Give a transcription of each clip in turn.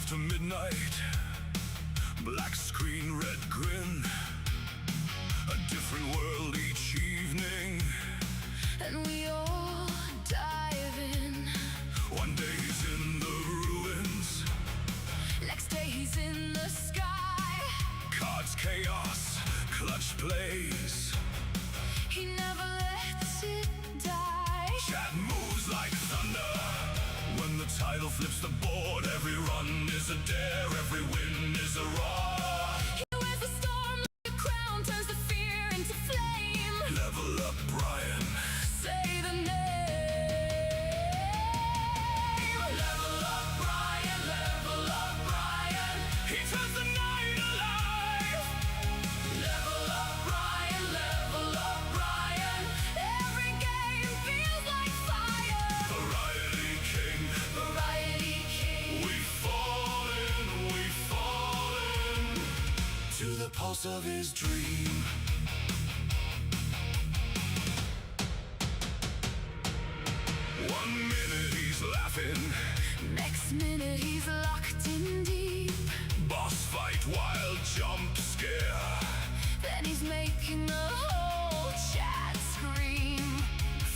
after midnight, black screen, red grin, a different world each evening, and we all dive in. One day he's in the ruins, Next day he's in the sky. cards, chaos, clutch plays, He never lets it die. chat moves like thunder. When the title flips the board, every run is a dare, every win is a roar. He wears the storm like a crown, turns the fear into flame. Level up, Brian. Say the name. Level up, Brian. Level up, Brian. He turns the night alive. Level up, Brian. Level up, Brian. Every game feels like fire. Variety King. Variety King. We fall in to the pulse of his dream. One minute he's laughing, Next minute he's locked in deep. boss fight, wild jump scare. Then he's making the whole chat scream.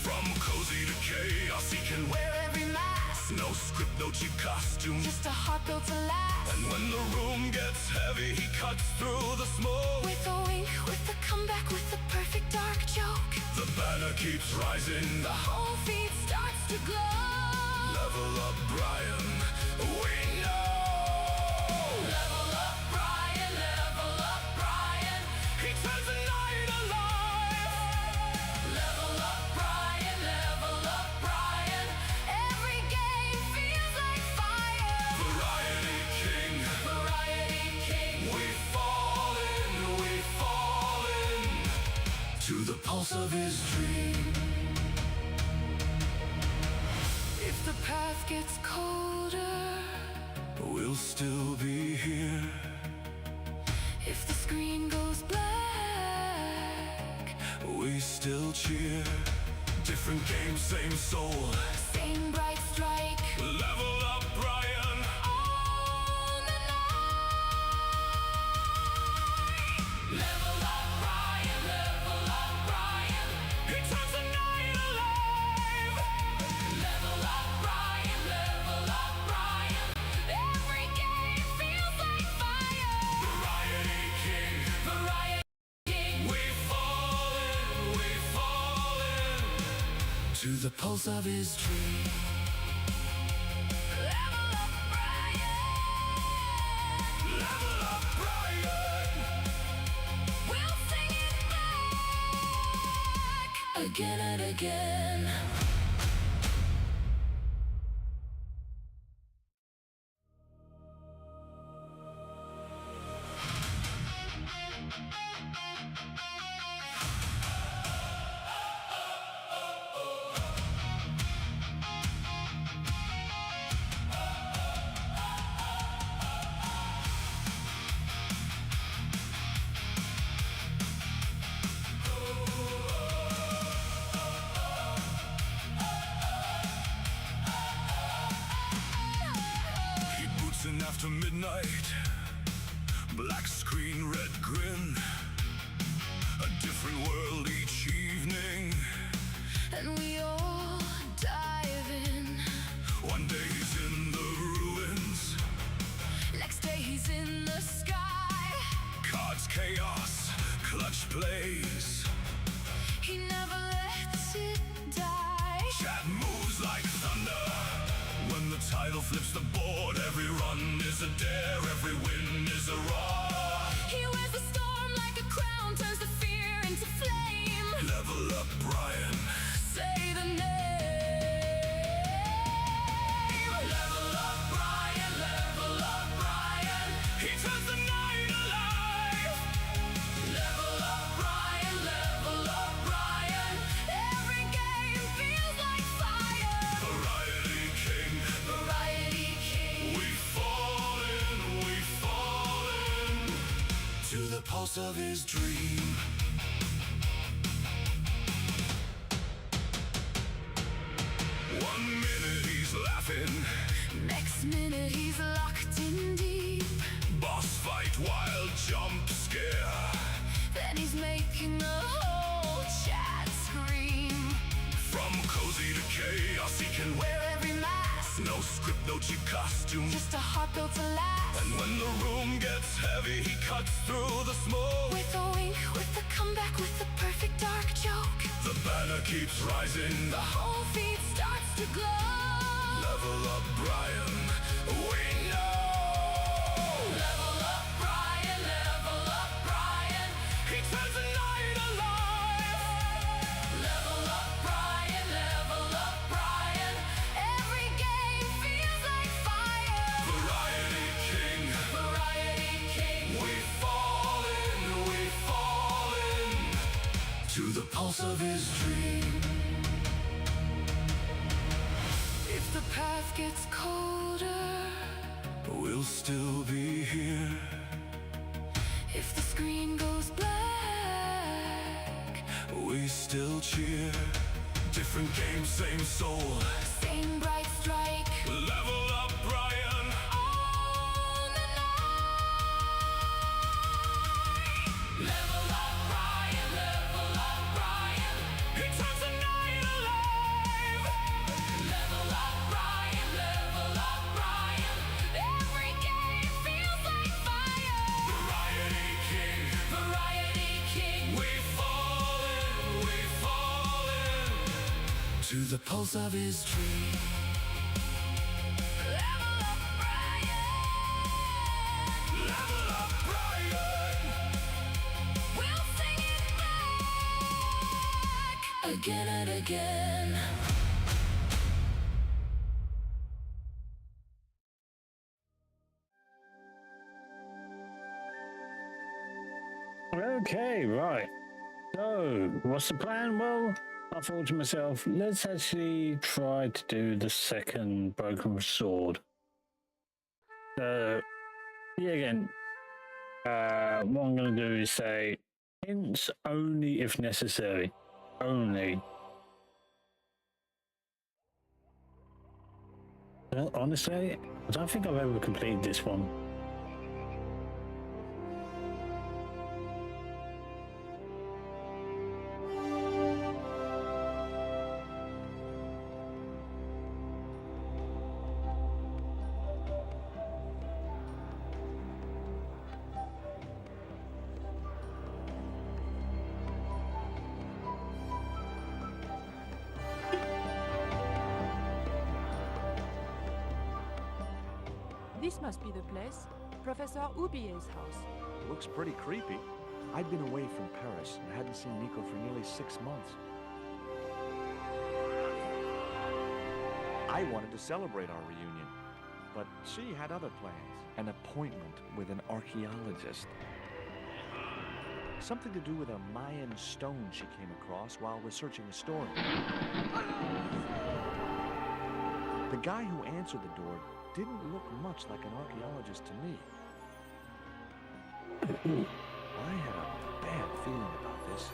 From cozy to chaos, he can wear Wear every mask, no script, no cheap costume. just a heart built to last. And when the room gets heavy, he cuts through the smoke. With a wink, with a comeback, with the perfect dark joke. The banner keeps rising. The whole feed starts to glow. Level up, Brian. We know. Level up, Brian. Level up, Brian. He turns the night alive. Level up, Brian. Level up, Brian. Every game feels like fire. Variety King. Variety King. We fall in to the pulse of his dream. If the path gets colder, We'll still be here. if the screen goes black, We still cheer. Different game, same soul. same bright strike. Level up, Brian. On the night. Level up, Brian. Level up, Brian. He turns the night alive. Level up, Brian. Level up, Brian. Every game feels like fire. Variety King. Variety King. We fall in to the pulse of his dream. Level up, Brian. Level up, Brian. We'll sing it back again and again. He boots in after midnight, black screen, red grin, a different world each evening. And we all dive in. One day he's in the ruins, Next day he's in the sky. cards, chaos, clutch plays, He never lets it die. chat moves like thunder. When the title flips the board, every run is a dare, every win is a roar. He wears the storm like a crown, turns the fear into flame. Level up, Brian. Say the name. Level up, Brian. Level up, Brian. He turns the night alive. Level up, Brian. Level up, Brian. Every game feels like fire. Variety King. Variety King. We fall in to the pulse of his dream. One minute he's laughing, Next Next minute he's locked in deep. Boss fight, wild jump scare. Then he's making the whole chat scream. From cozy to chaos, he can wear. Wear every mask, No script, no cheap costume. just a heart built to last. And when the room gets heavy, he cuts through the smoke. With a wink, with the comeback, with the perfect dark joke. The banner keeps rising. The whole feed starts to glow. Level up, Brian. We know. Level up, Brian, level up, Brian. He turns the night alive. Level up, Brian, level up, Brian. Every game feels like fire. Variety King. Variety King. We fall in to the pulse of his dream. If the path gets colder, We'll still be here. if the screen goes black, We still cheer. Different game, same soul. same bright strike. Level up, Brian. On the night. Level up, Brian, level up, Brian. He turns the night alive. Level up, Brian, level up, Brian. Every game feels like fire. Variety King. Variety King. We fall in to the pulse of his dream. Level up, Brian. Level up, Brian. We'll sing it back again and again. Okay, right. So, what's the plan? Well, I thought to myself, let's actually try to do the second broken sword. So, yeah, again, what I'm going to do is say hints only if necessary. Only. Well, honestly, I don't think I've ever completed this one. This must be the place. Professor Ubier's house. Looks pretty creepy. I'd been away from Paris and hadn't seen Nico for nearly 6 months. I wanted to celebrate our reunion, but she had other plans. An appointment with an archaeologist. Something to do with a Mayan stone she came across while researching a story. The guy who answered the door didn't look much like an archaeologist to me. I had a bad feeling about this.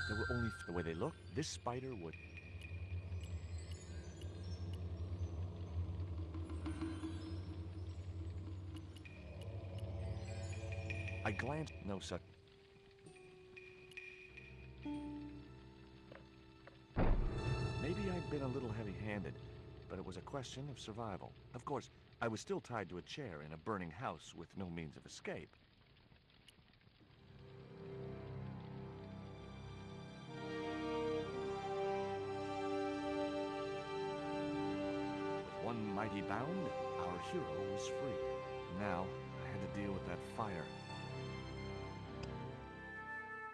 There were only the way they looked. This spider would. I glanced. No such. Maybe I'd been a little heavy-handed, but it was a question of survival. Of course, I was still tied to a chair in a burning house with no means of escape. With one mighty bound, our hero was free. Now, I had to deal with that fire.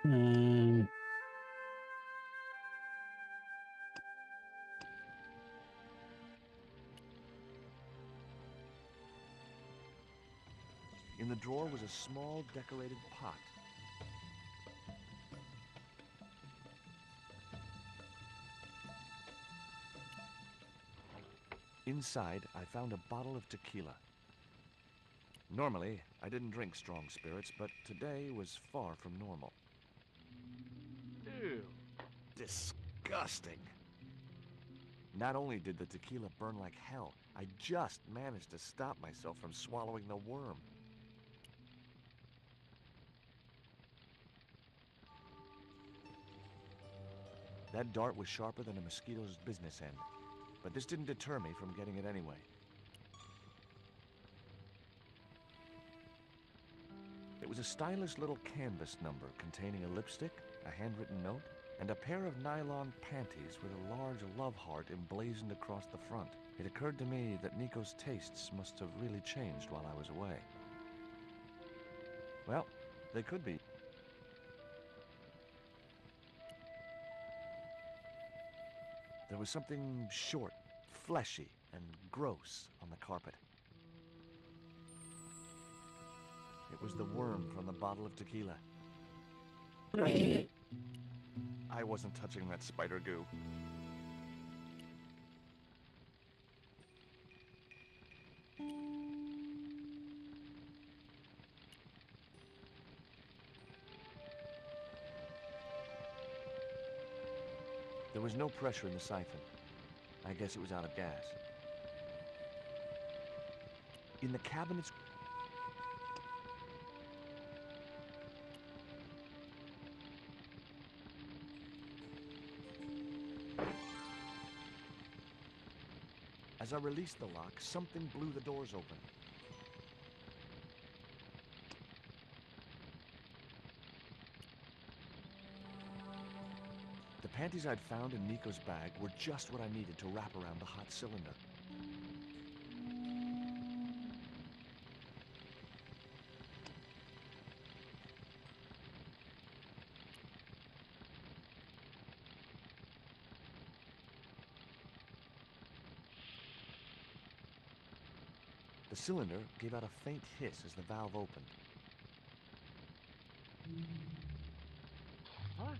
Hmm. In the drawer was a small decorated pot. Inside, I found a bottle of tequila. Normally, I didn't drink strong spirits, but today was far from normal. Ew. Disgusting. Not only did the tequila burn like hell, I just managed to stop myself from swallowing the worm. That dart was sharper than a mosquito's business end, but this didn't deter me from getting it anyway. It was a stylish little canvas number containing a lipstick, a handwritten note, and a pair of nylon panties with a large love heart emblazoned across the front. It occurred to me that Nico's tastes must have really changed while I was away. Well, they could be. There was something short, fleshy, and gross on the carpet. It was the worm from the bottle of tequila. I wasn't touching that spider goo. There was no pressure in the siphon. I guess it was out of gas. In the cabinets... As I released the lock, something blew the doors open. The panties I'd found in Nico's bag were just what I needed to wrap around the hot cylinder. The cylinder gave out a faint hiss as the valve opened. Huh?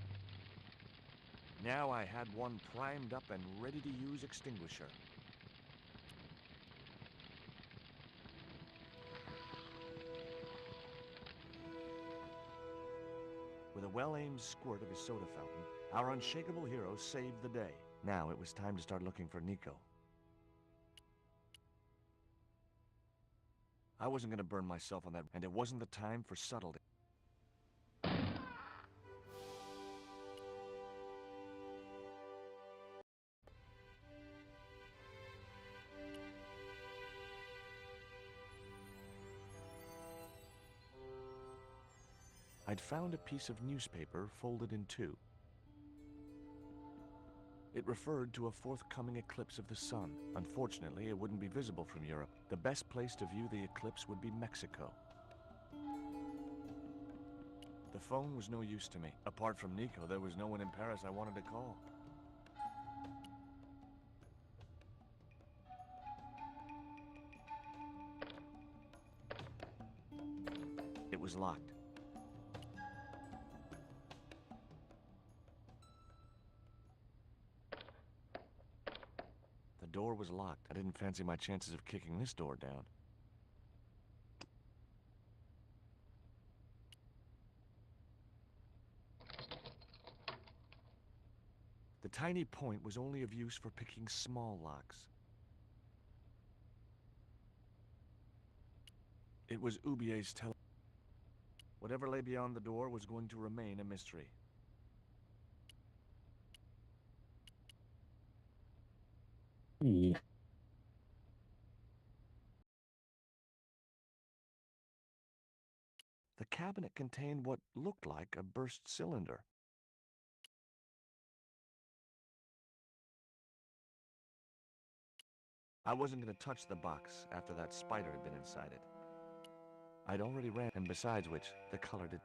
Now I had one primed up and ready to use extinguisher. With a well-aimed squirt of his soda fountain, our unshakable hero saved the day. Now it was time to start looking for Nico. I wasn't going to burn myself on that, and it wasn't the time for subtlety. I'd found a piece of newspaper folded in two. It referred to a forthcoming eclipse of the sun. Unfortunately, it wouldn't be visible from Europe. The best place to view the eclipse would be Mexico. The phone was no use to me. Apart from Nico, there was no one in Paris I wanted to call. It was locked. The door was locked. I didn't fancy my chances of kicking this door down. tiny point was only of use for picking small locks. It was Ubier's telephone. Whatever lay beyond the door was going to remain a mystery. Yeah. The cabinet contained what looked like a burst cylinder. I wasn't going to touch the box after that spider had been inside it. I'd already ran, and besides which, the color did.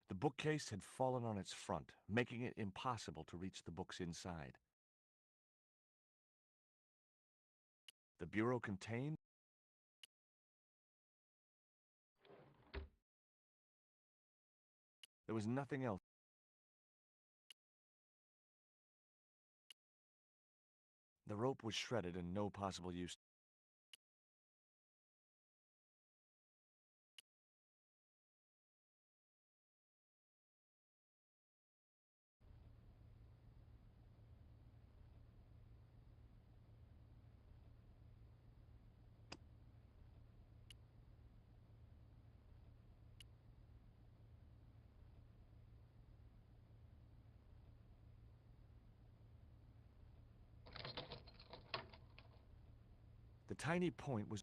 The bookcase had fallen on its front, making it impossible to reach the books inside. The bureau contained there was nothing else. The rope was shredded and no possible use. The tiny point was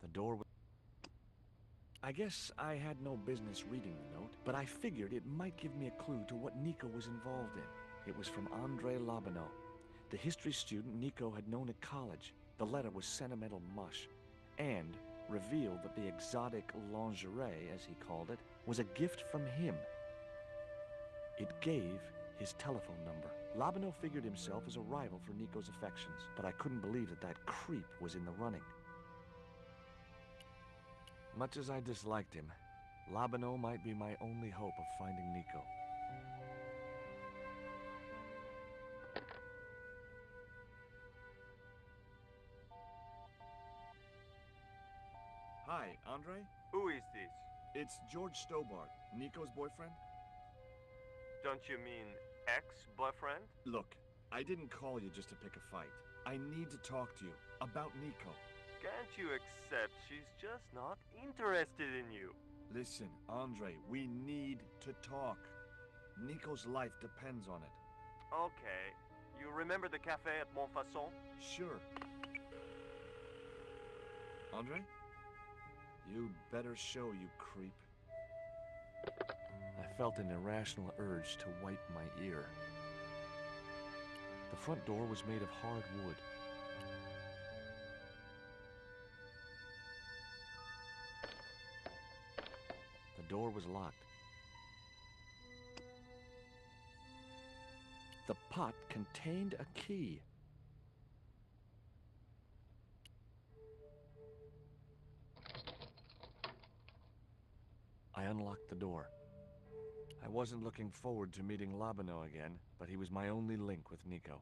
the door was. I guess I had no business reading the note, but I figured it might give me a clue to what Nico was involved in. It was from Andre Lobineau, the history student Nico had known at college. The letter was sentimental mush, and revealed that the exotic lingerie, as he called it, was a gift from him. It gave his telephone number. Lobineau figured himself as a rival for Nico's affections, but I couldn't believe that that creep was in the running. Much as I disliked him, Lobineau might be my only hope of finding Nico. Hi, Andre? Who is this? It's George Stobart, Nico's boyfriend. Don't you mean ex-boyfriend? Look, I didn't call you just to pick a fight. I need to talk to you about Nico. Can't you accept she's just not interested in you? Listen, Andre, we need to talk. Nico's life depends on it. Okay. You remember the cafe at Montfaucon? Sure. Andre? You'd better show, you creep. I felt an irrational urge to wipe my ear. The front door was made of hard wood. The door was locked. The pot contained a key. I unlocked the door. I wasn't looking forward to meeting Lobineau again, but he was my only link with Nico.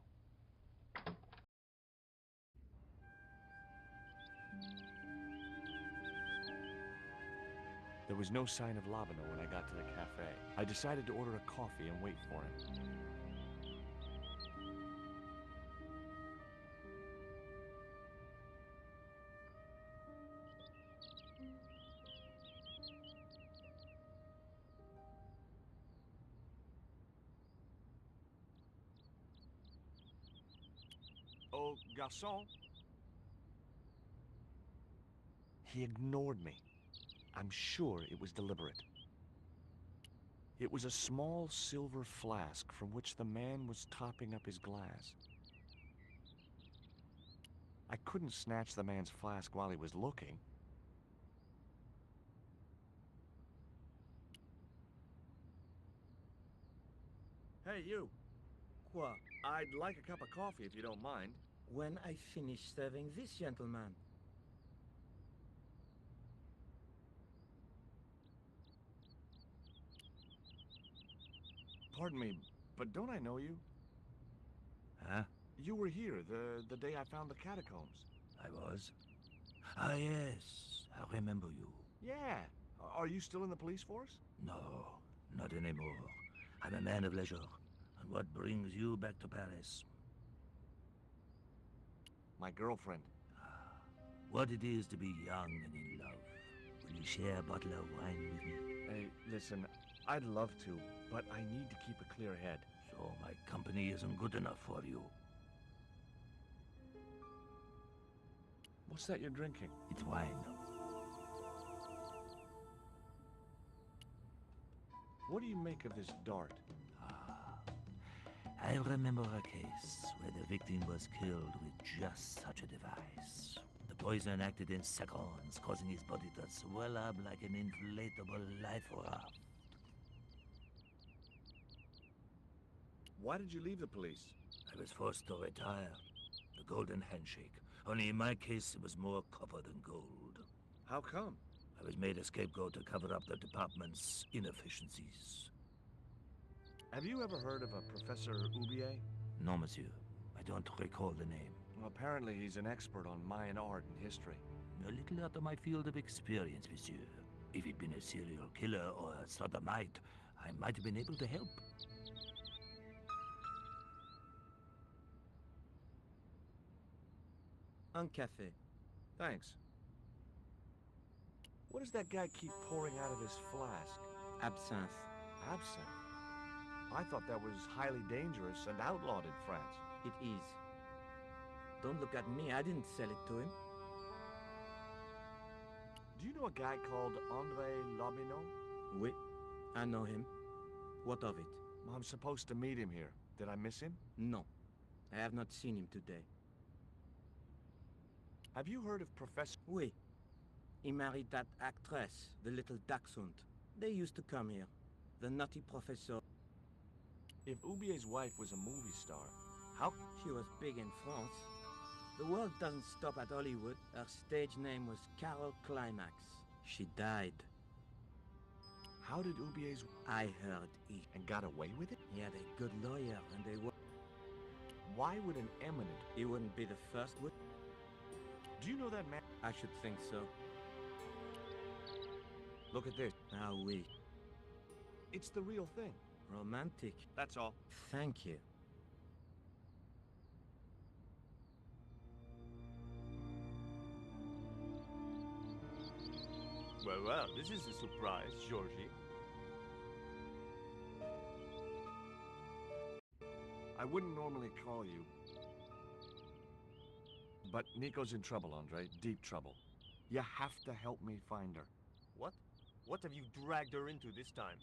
There was no sign of Lobineau when I got to the cafe. I decided to order a coffee and wait for him. Oh, garçon. He ignored me. I'm sure it was deliberate. It was a small silver flask from which the man was topping up his glass. I couldn't snatch the man's flask while he was looking. Hey, you. Quoi? I'd like a cup of coffee if you don't mind. When I finish serving this gentleman. Pardon me, but don't I know you? Huh? You were here the day I found the catacombs. I was? Ah, yes. I remember you. Yeah. Are you still in the police force? No, not anymore. I'm a man of leisure. And what brings you back to Paris? My girlfriend. What it is to be young and in love. Will you share a bottle of wine with me? Hey, listen, I'd love to, but I need to keep a clear head. So my company isn't good enough for you. What's that you're drinking? It's wine. What do you make of this dart? I remember a case where the victim was killed with just such a device. The poison acted in seconds, causing his body to swell up like an inflatable life raft. Why did you leave the police? I was forced to retire. The golden handshake. Only in my case, it was more copper than gold. How come? I was made a scapegoat to cover up the department's inefficiencies. Have you ever heard of a Professor Oubier? No, monsieur. I don't recall the name. Well, apparently he's an expert on Mayan art and history. A little out of my field of experience, monsieur. If he'd been a serial killer or a sodomite, I might have been able to help. Un café. Thanks. What does that guy keep pouring out of his flask? Absinthe. Absinthe? I thought that was highly dangerous and outlawed in France. It is. Don't look at me, I didn't sell it to him. Do you know a guy called André Lobineau? Oui, I know him. What of it? I'm supposed to meet him here. Did I miss him? No, I have not seen him today. Have you heard of Professor... Oui. He married that actress, the little dachshund. They used to come here. The nutty professor. If Oubier's wife was a movie star, how... She was big in France. The world doesn't stop at Hollywood. Her stage name was Carol Climax. She died. How did Oubier's... I heard he... and got away with it? He had a good lawyer and they were... Why would an eminent... He wouldn't be the first, would... Do you know that man? I should think so. Look at this. Ah, oui. It's the real thing. Romantic. That's all. Thank you. Well, this is a surprise, Georgie. I wouldn't normally call you. But Nico's in trouble, Andre. Deep trouble. You have to help me find her. What? What have you dragged her into this time?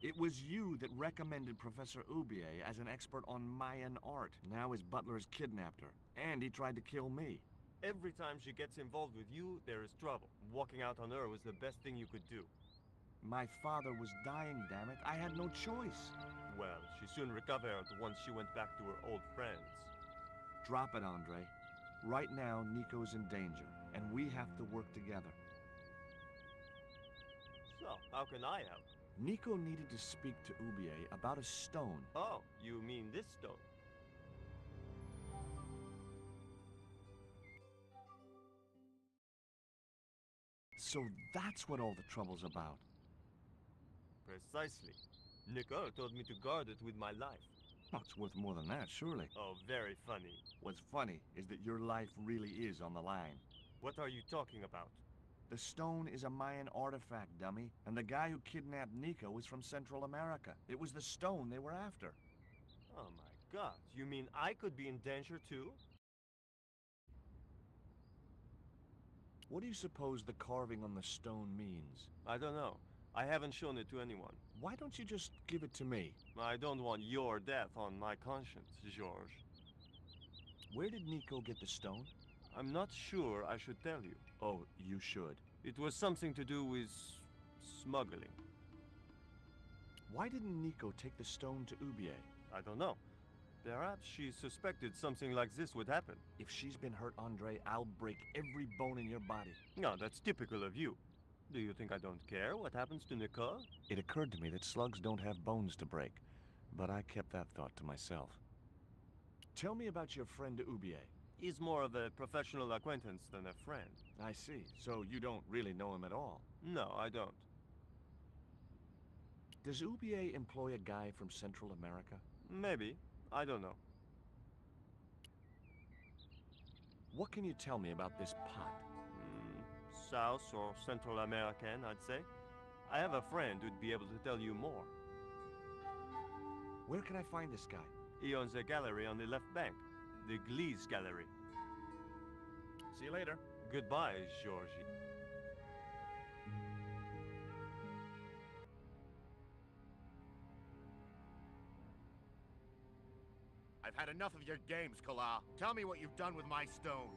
It was you that recommended Professor Oubier as an expert on Mayan art. Now his butler has kidnapped her. And he tried to kill me. Every time she gets involved with you, there is trouble. Walking out on her was the best thing you could do. My father was dying, damn it. I had no choice. Well, she soon recovered once she went back to her old friends. Drop it, Andre. Right now, Nico's in danger, and we have to work together. So, how can I help? Nico needed to speak to Oubier about a stone. Oh, you mean this stone? So that's what all the trouble's about. Precisely. Nicole told me to guard it with my life. Oh, it's worth more than that, surely. Oh, very funny. What's funny is that your life really is on the line. What are you talking about? The stone is a Mayan artifact, dummy, and the guy who kidnapped Nico was from Central America. It was the stone they were after. Oh my god, you mean I could be in danger too? What do you suppose the carving on the stone means? I don't know. I haven't shown it to anyone. Why don't you just give it to me? I don't want your death on my conscience, George. Where did Nico get the stone? I'm not sure I should tell you. Oh, you should. It was something to do with smuggling. Why didn't Nico take the stone to Oubier? I don't know. Perhaps she suspected something like this would happen. If she's been hurt, Andre, I'll break every bone in your body. No, that's typical of you. Do you think I don't care what happens to Nicole? It occurred to me that slugs don't have bones to break. but I kept that thought to myself. Tell me about your friend Ubier. He's more of a professional acquaintance than a friend. I see. So you don't really know him at all. No, I don't. Does Ubier employ a guy from Central America? Maybe. I don't know. What can you tell me about this pot? South or Central American, I'd say. I have a friend who'd be able to tell you more. Where can I find this guy? He owns a gallery on the left bank. The Gliese Gallery. See you later. Goodbye, Georgie. I've had enough of your games, Kala. Tell me what you've done with my stone.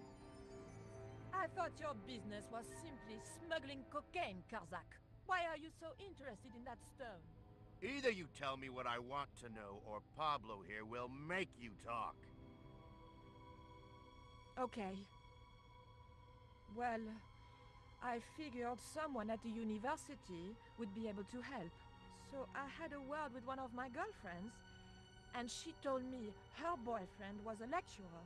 I thought your business was simply smuggling cocaine, Karzak. Why are you so interested in that stone? Either you tell me what I want to know, or Pablo here will make you talk. Okay. Well, I figured someone at the university would be able to help. So I had a word with one of my girlfriends, and she told me her boyfriend was a lecturer.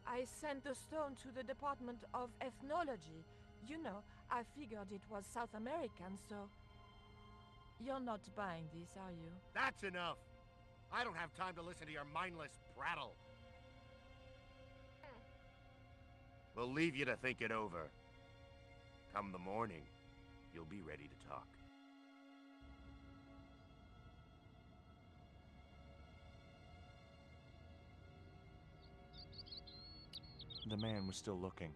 I sent the stone to the Department of Ethnology. You know, I figured it was South American, so... You're not buying this, are you? That's enough! I don't have time to listen to your mindless prattle. We'll leave you to think it over. Come the morning, you'll be ready to talk. The man was still looking.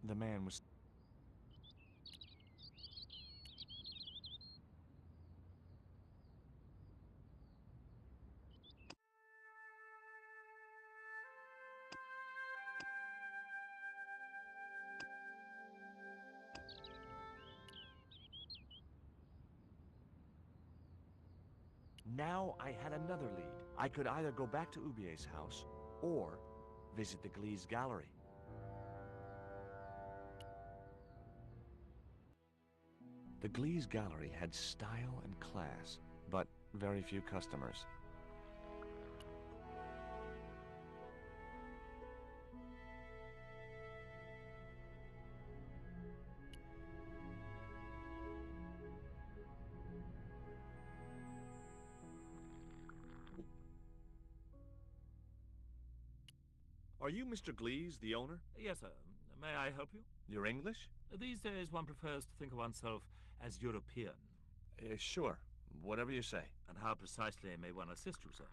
The man was... Now I had another lead. I could either go back to Ubier's house, or visit the Gliese Gallery. The Gliese Gallery had style and class, but very few customers. Are you Mr. Gliese, the owner? Yes, sir. May I help you? You're English? These days one prefers to think of oneself as European. Sure. Whatever you say. And how precisely may one assist you, sir?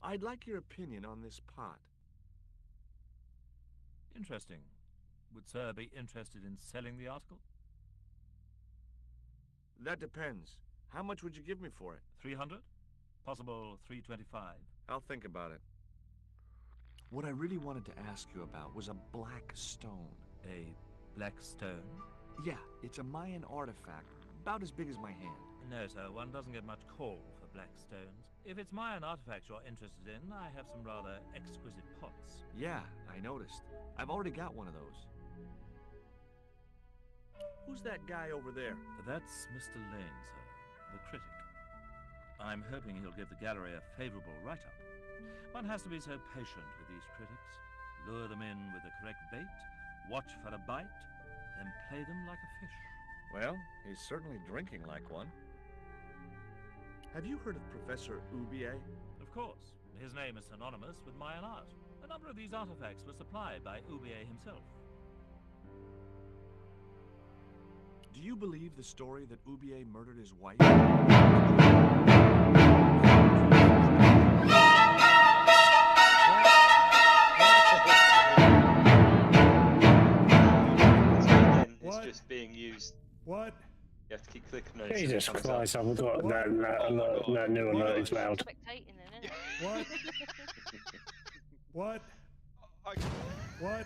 I'd like your opinion on this pot. Interesting. Would sir be interested in selling the article? That depends. How much would you give me for it? 300? Possible 325? I'll think about it. What I really wanted to ask you about was a black stone. A black stone? Yeah, it's a Mayan artifact, about as big as my hand. No, sir, one doesn't get much call for black stones. If it's Mayan artifacts you're interested in, I have some rather exquisite pots. Yeah, I noticed. I've already got one of those. Who's that guy over there? That's Mr. Lane, sir, the critic. I'm hoping he'll give the gallery a favorable write-up. One has to be so patient with these critics. Lure them in with the correct bait, watch for a bite, then play them like a fish. Well, he's certainly drinking like one. Have you heard of Professor Ubier? Of course. His name is synonymous with Mayan art. A number of these artifacts were supplied by Ubier himself. Do you believe the story that Ubier murdered his wife? What? You have to keep clicking on it. Jesus till it comes Christ, up. I forgot that new alert is loud. Spectating then, isn't it? What? What? What?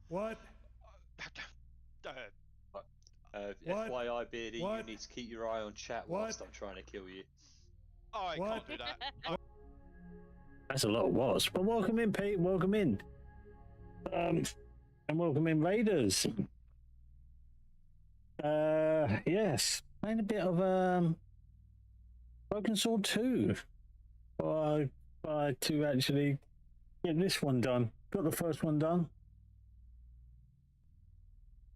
What? FYI, Beardy, What? you need to keep your eye on chat whilst I'm trying to kill you. I can't do that. That's a lot of what's. But welcome in, Pete. Welcome in. And welcome in, Raiders. Yes. Playing a bit of Broken Sword 2. To actually get this one done. Got the first one done.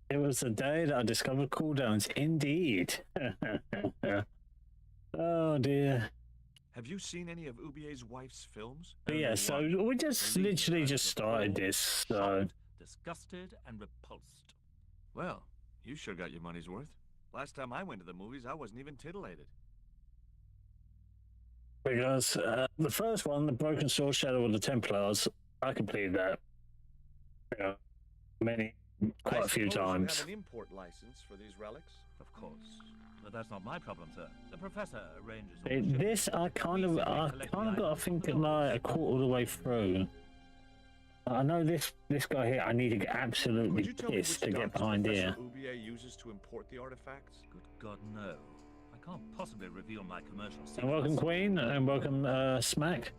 It was the day that I discovered cooldowns. Indeed. Oh dear. Have you seen any of Ubier's wife's films? But yeah, so we just literally just started this. So Disgusted and repulsed. Well, you sure got your money's worth. Last time I went to the movies, I wasn't even titillated. because the first one, the Broken Sword Shadow of the Templars, I completed that. Yeah, quite a few times. You have an import license for these relics? Of course. But that's not my problem, sir. The professor arranges all the This I kind of got, I think, like a quarter of the way through. I know this guy here. I need to get absolutely pissed to get behind here. Ubier uses to import the artifacts? Good God, no. I can't possibly reveal my commercial secrets. And welcome, Queen, and welcome, Smack.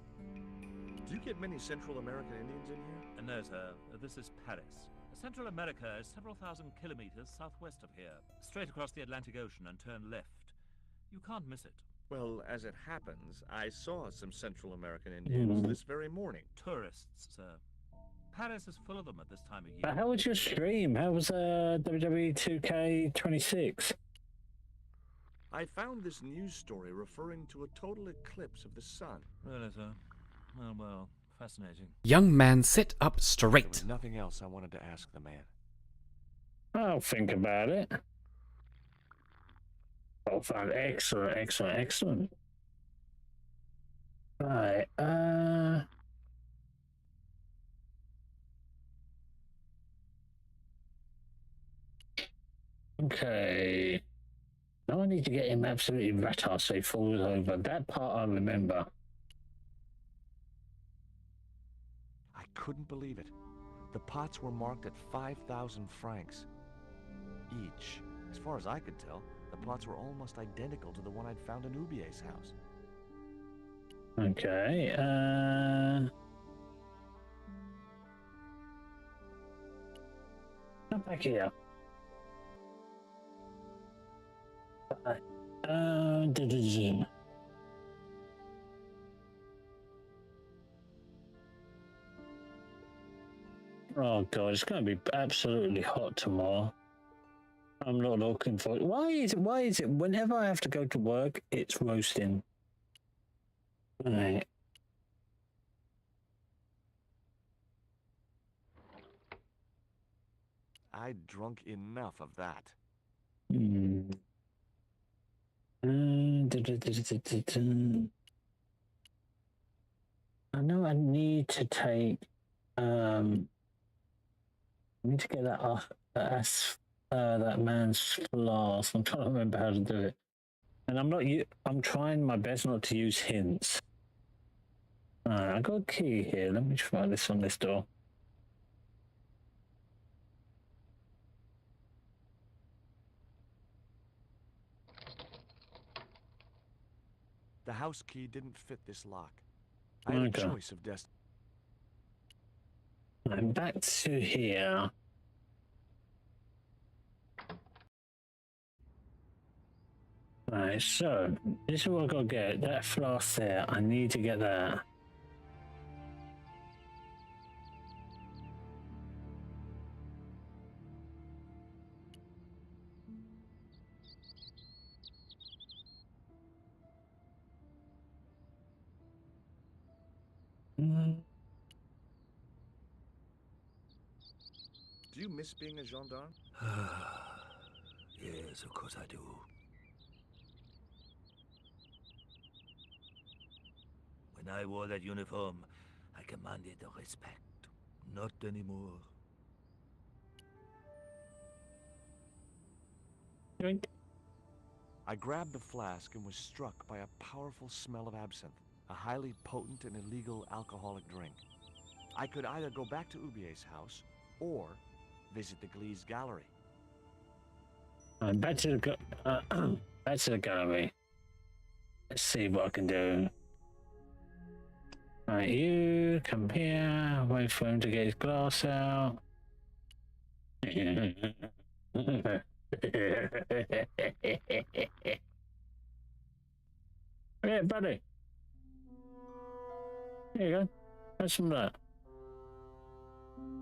Do you get many Central American Indians in here? No, sir. This is Paris. Central America is several thousand kilometers southwest of here, straight across the Atlantic Ocean and turn left. You can't miss it. Well, as it happens, I saw some Central American Indians this very morning. Tourists, sir. Paris is full of them at this time of year. But how was your stream? How was WWE 2K26? I found this news story referring to a total eclipse of the sun. Really, sir? Well, fascinating. Young man, sit up There straight. was nothing else I wanted to ask the man. I'll think about it. Oh, fine. Excellent, excellent, excellent. Right, okay. Now I need to get him absolutely rat-ass so he falls over. That part I remember. I couldn't believe it. The pots were marked at 5,000 francs each. As far as I could tell, the pots were almost identical to the one I'd found in Ubier's house. Okay, come back here. Oh god, it's going to be absolutely hot tomorrow. I'm not looking for it. Why is it whenever I have to go to work, it's roasting? Right. I'd drunk enough of that. I know I need to take I need to get that off that man's flask. I'm trying to remember how to do it. And I'm trying my best not to use hints. Alright, I got a key here. Let me try this on this door. The house key didn't fit this lock. I had a choice of destiny. I'm back to here. Right, so this is what I gotta get. That flask there, I need to get that. Do you miss being a gendarme? Yes, of course I do. When I wore that uniform, I commanded respect. Not anymore. Drink. I grabbed the flask and was struck by a powerful smell of absinthe, a highly potent and illegal alcoholic drink. I could either go back to Ubier's house or visit the Glee's gallery. Back to the back to the gallery. Let's see what I can do. Right, you come here. Wait for him to get his glass out. Yeah, buddy. There you go. Have some of that.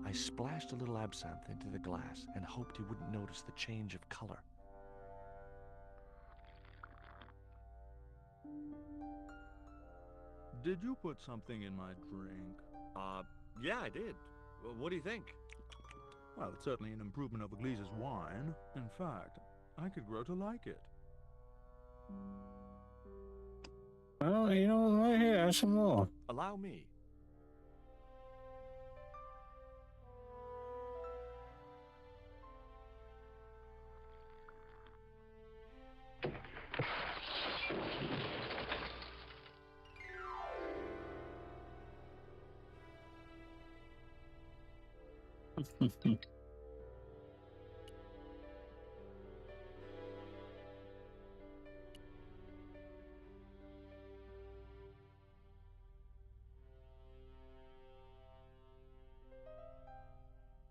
I splashed a little absinthe into the glass and hoped he wouldn't notice the change of color. Did you put something in my drink? Yeah, I did. Well, what do you think? Well, it's certainly an improvement over Gleese's wine. In fact, I could grow to like it. Well, you know, right here, have some more. Allow me.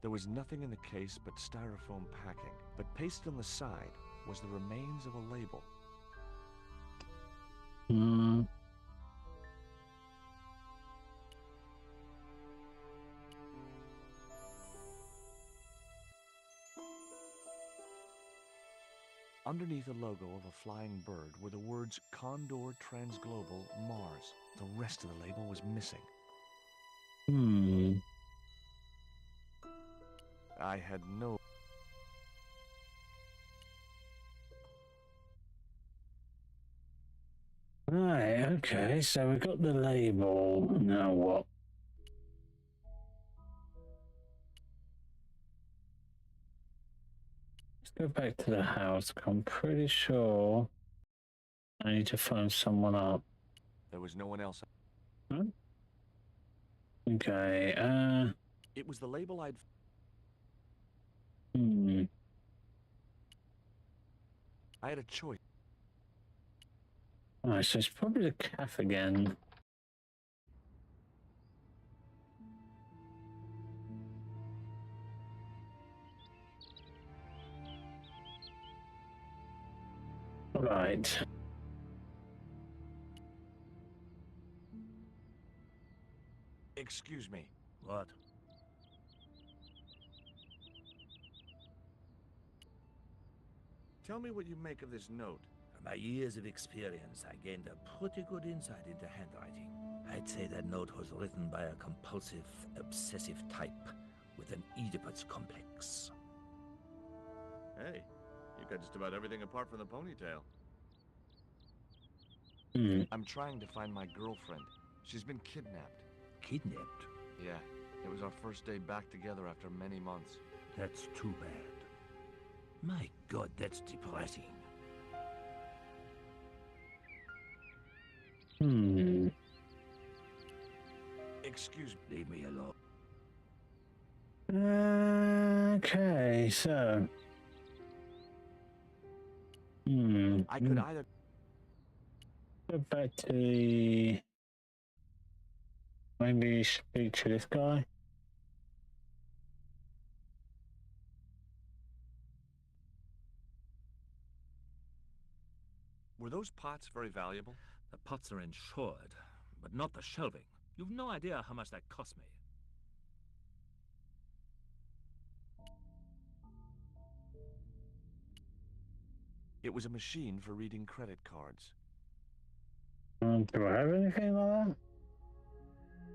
There was nothing in the case but styrofoam packing, but pasted on the side was the remains of a label. Hmm. Underneath the logo of a flying bird were the words Condor Transglobal Mars. The rest of the label was missing. Hmm. I had no... Right, okay, so we got the label. Now what? Let's go back to the house. I'm pretty sure I need to phone someone up. There was no one else. Huh? Okay, It was the label I'd... I had a choice. Alright, so it's probably the calf again. Right. Excuse me. What? Tell me what you make of this note. From my years of experience, I gained a pretty good insight into handwriting. I'd say that note was written by a compulsive, obsessive type with an Oedipus complex. Hey, you got just about everything apart from the ponytail. I'm trying to find my girlfriend. She's been kidnapped. Kidnapped? Yeah, it was our first day back together after many months. That's too bad. My God, that's depressing. Excuse me. Leave me alone. Okay, so... I could either... Go back to the... Maybe speak to this guy. Were those pots very valuable? The pots are insured, but not the shelving. You've no idea how much that cost me. It was a machine for reading credit cards. Do I have anything like that?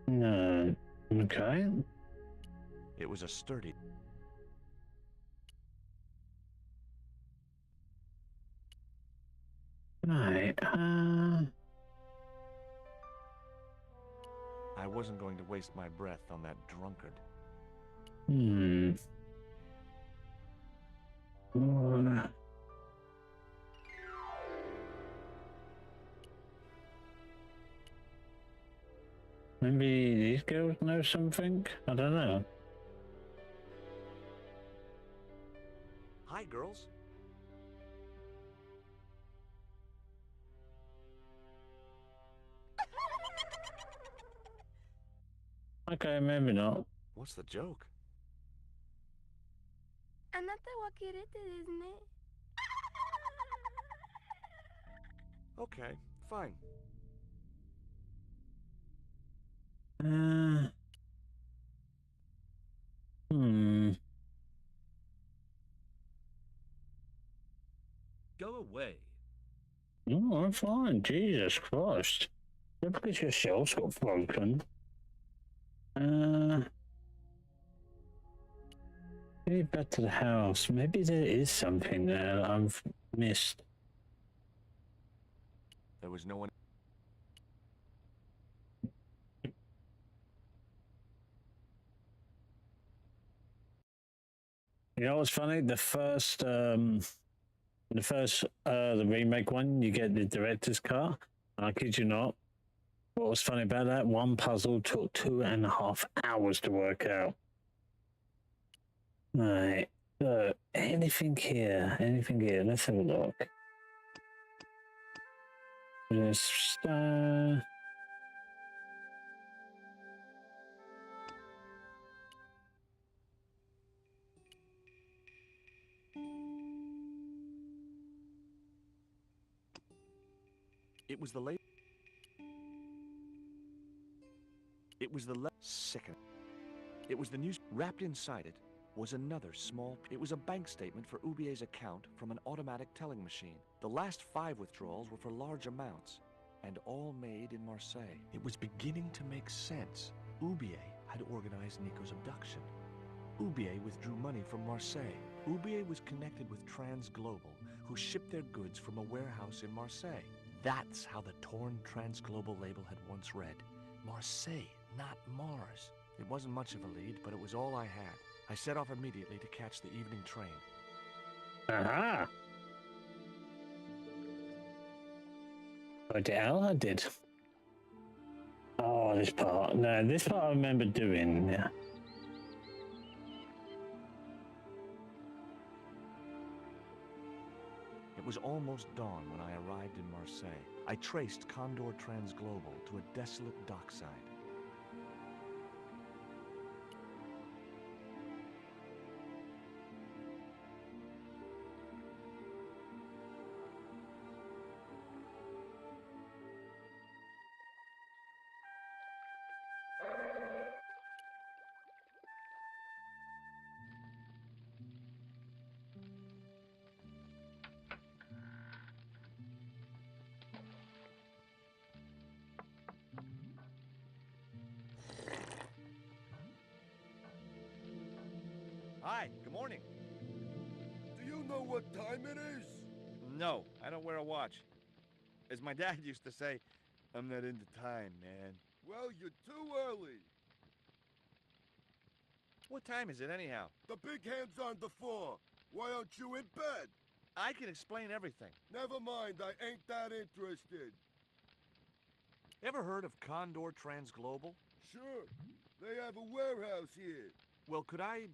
No. Okay. It was a sturdy... Right, I wasn't going to waste my breath on that drunkard. or something? I don't know. Hi, girls. Okay, maybe not. What's the joke? あなたはキレてですね。Okay, fine. Uh, hmm. Go away. No, I'm fine. Jesus Christ. Just because your shelves got broken. Maybe back to the house. Maybe there is something there that I've missed. There was no one. You know what's funny? The remake one, you get the director's cut. I kid you not. What was funny about that? One puzzle took 2.5 hours to work out. Right. So, anything here? Anything here? Let's have a look. Just, It was the late. It was the second. It was the news. Wrapped inside it was another small. It was a bank statement for Ubier's account from an automatic telling machine. The last 5 withdrawals were for large amounts, and all made in Marseille. It was beginning to make sense. Ubier had organized Nico's abduction. Ubier withdrew money from Marseille. Ubier was connected with Transglobal, who shipped their goods from a warehouse in Marseille. That's how the torn Transglobal label had once read. Marseille, not Mars. It wasn't much of a lead, but it was all I had. I set off immediately to catch the evening train. aha! What the hell I did? Oh, this part. No, this part I remember doing. Yeah. It was almost dawn when I arrived in Marseille. I traced Condor Transglobal to a desolate dockside. Hi, good morning. Do you know what time it is? No, I don't wear a watch. As my dad used to say, I'm not into time, man. Well, you're too early. What time is it anyhow? The big hand's on the floor. Why aren't you in bed? I can explain everything. Never mind, I ain't that interested. Ever heard of Condor Transglobal? Sure, they have a warehouse here. Well, could I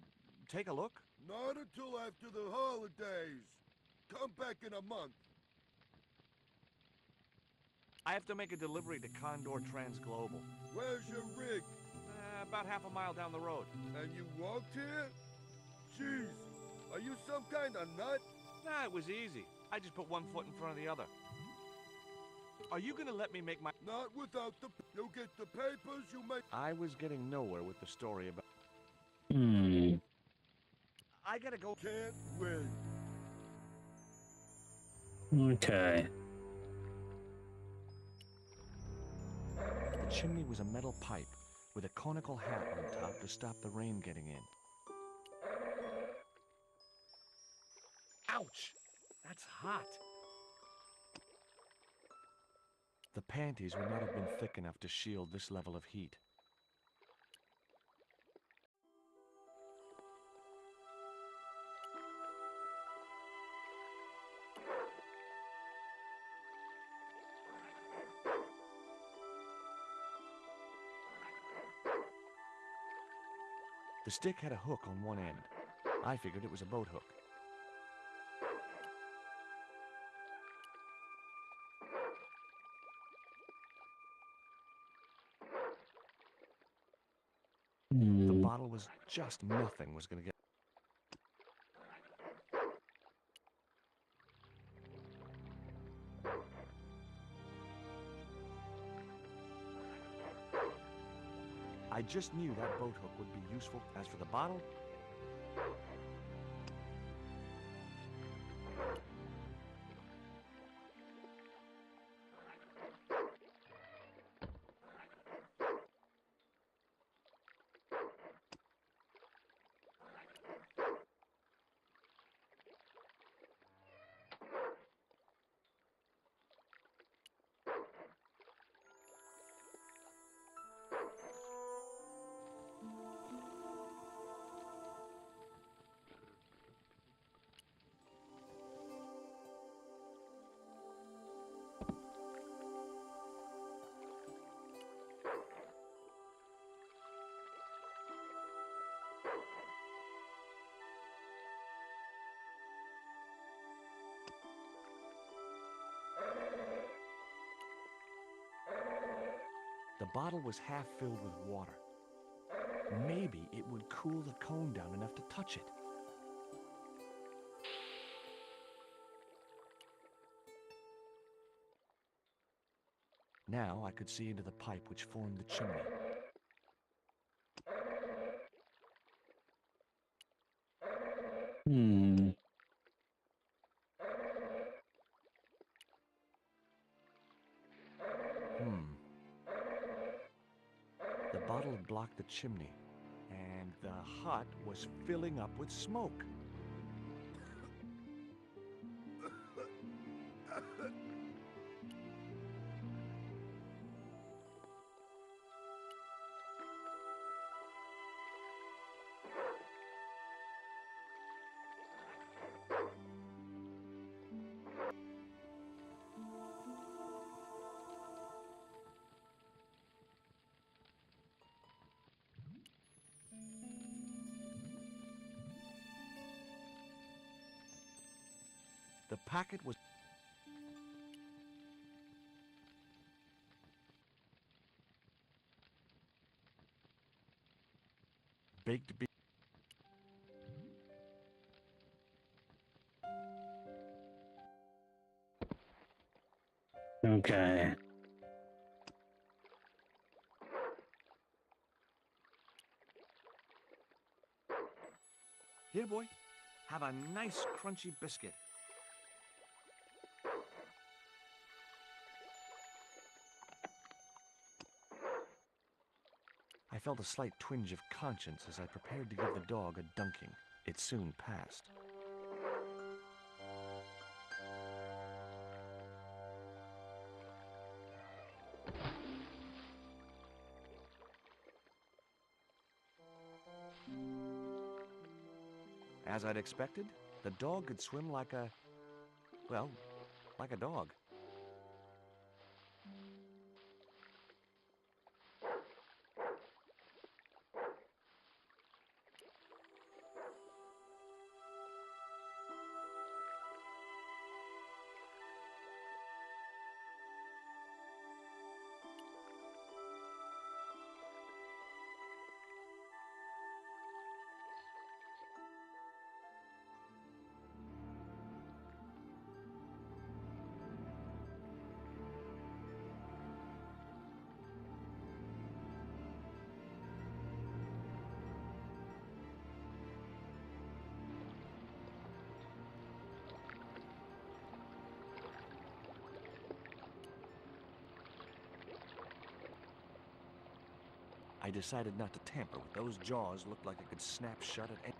take a look? Not until after the holidays. Come back in a month. I have to make a delivery to Condor Transglobal. Where's your rig? About half a mile down the road. And you walked here? Jeez, are you some kind of nut? Nah, it was easy. I just put one foot in front of the other. Are you gonna let me make my... Not without the... You get the papers, you make... I was getting nowhere with the story about... I gotta go... Can't win. Okay. The chimney was a metal pipe with a conical hat on top to stop the rain getting in. Ouch! That's hot. The panties would not have been thick enough to shield this level of heat. The stick had a hook on one end. I figured it was a boat hook. The bottle was just nothing was going to get. I just knew that boat hook would be useful. As for the bottle, the bottle was half filled with water. Maybe it would cool the cone down enough to touch it. Now I could see into the pipe which formed the chimney. The bottle had blocked the chimney, and the hut was filling up with smoke. The packet was baked beans. Okay. Here, boy, have a nice crunchy biscuit. I felt a slight twinge of conscience as I prepared to give the dog a dunking. It soon passed. As I'd expected, the dog could swim like a, well, like a dog. I decided not to tamper with those jaws. Looked like I could snap shut at any.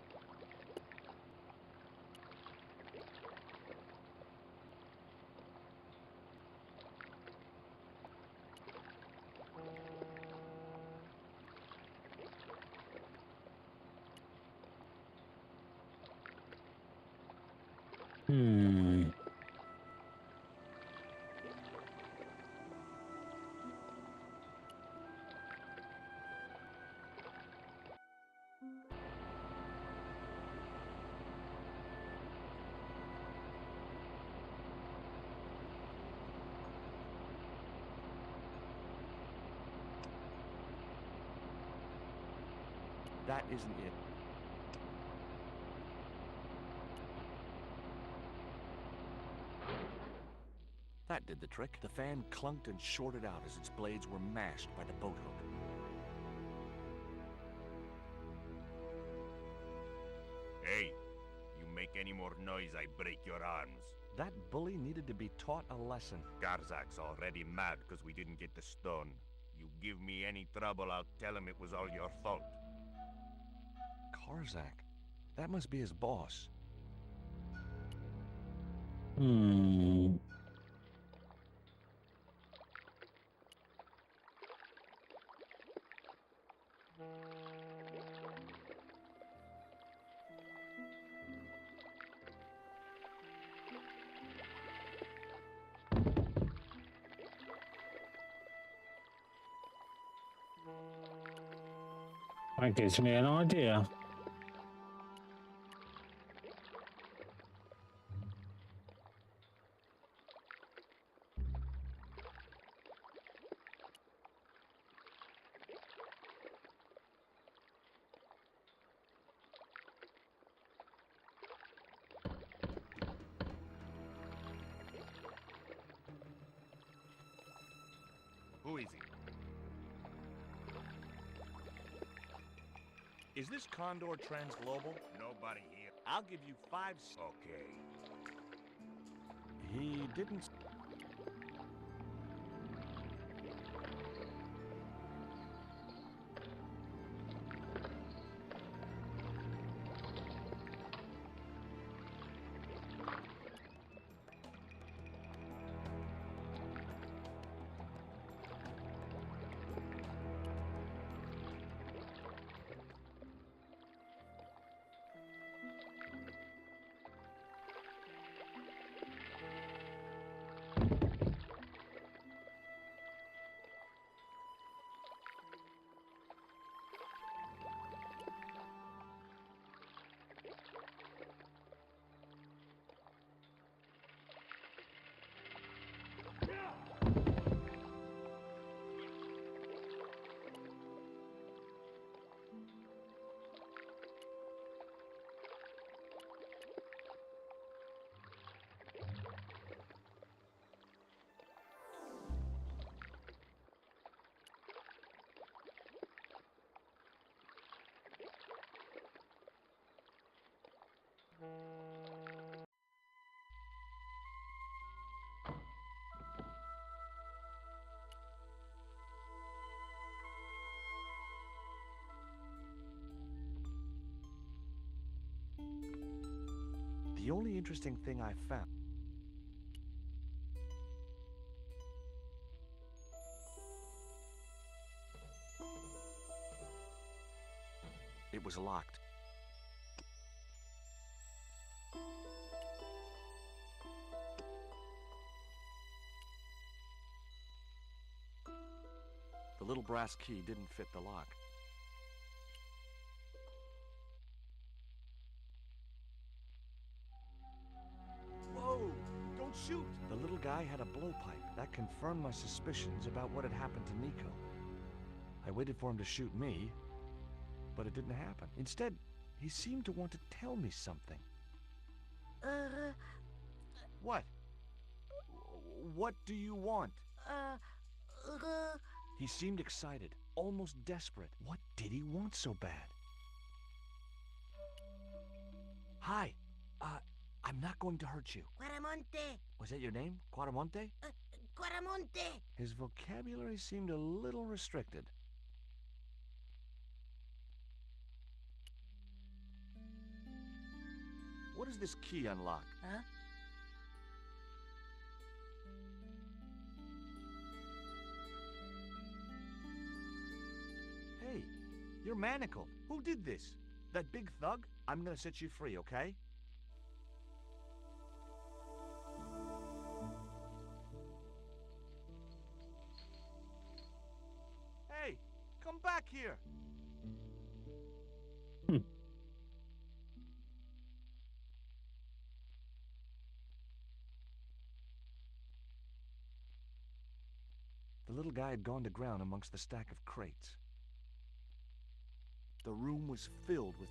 that isn't it. That did the trick. The fan clunked and shorted out as its blades were mashed by the boat hook. Hey, you make any more noise, I break your arms. That bully needed to be taught a lesson. Garzak's already mad because we didn't get the stone. You give me any trouble, I'll tell him it was all your fault. Karzak? That must be his boss. Hmm. That gives me an idea. Who is he? Is this Condor Transglobal? Nobody here. I'll give you 5... Okay. He didn't... The only interesting thing I found... It was locked. The little brass key didn't fit the lock. Whoa! Don't shoot! The little guy had a blowpipe. That confirmed my suspicions about what had happened to Nico. I waited for him to shoot me, but it didn't happen. Instead, he seemed to want to tell me something. What? What do you want? He seemed excited, almost desperate. What did he want so bad? Hi. I'm not going to hurt you. Quaramonte! Was that your name? Quaramonte? Quaramonte! His vocabulary seemed a little restricted. What does this key unlock? Huh? Hey, you're manacled. Who did this? That big thug? I'm gonna set you free, okay? Hey, come back here! The little guy had gone to ground amongst the stack of crates. The room was filled with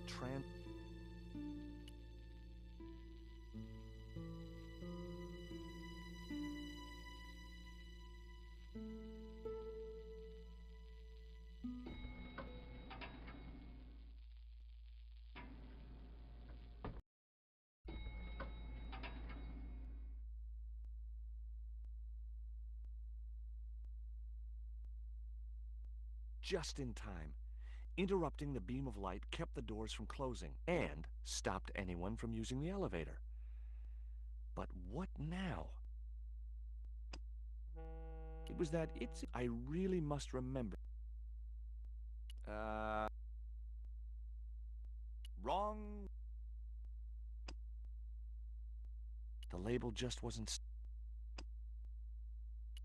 just in time. Interrupting the beam of light kept the doors from closing and stopped anyone from using the elevator. But what now? It was that I really must remember. Wrong. The label just wasn't.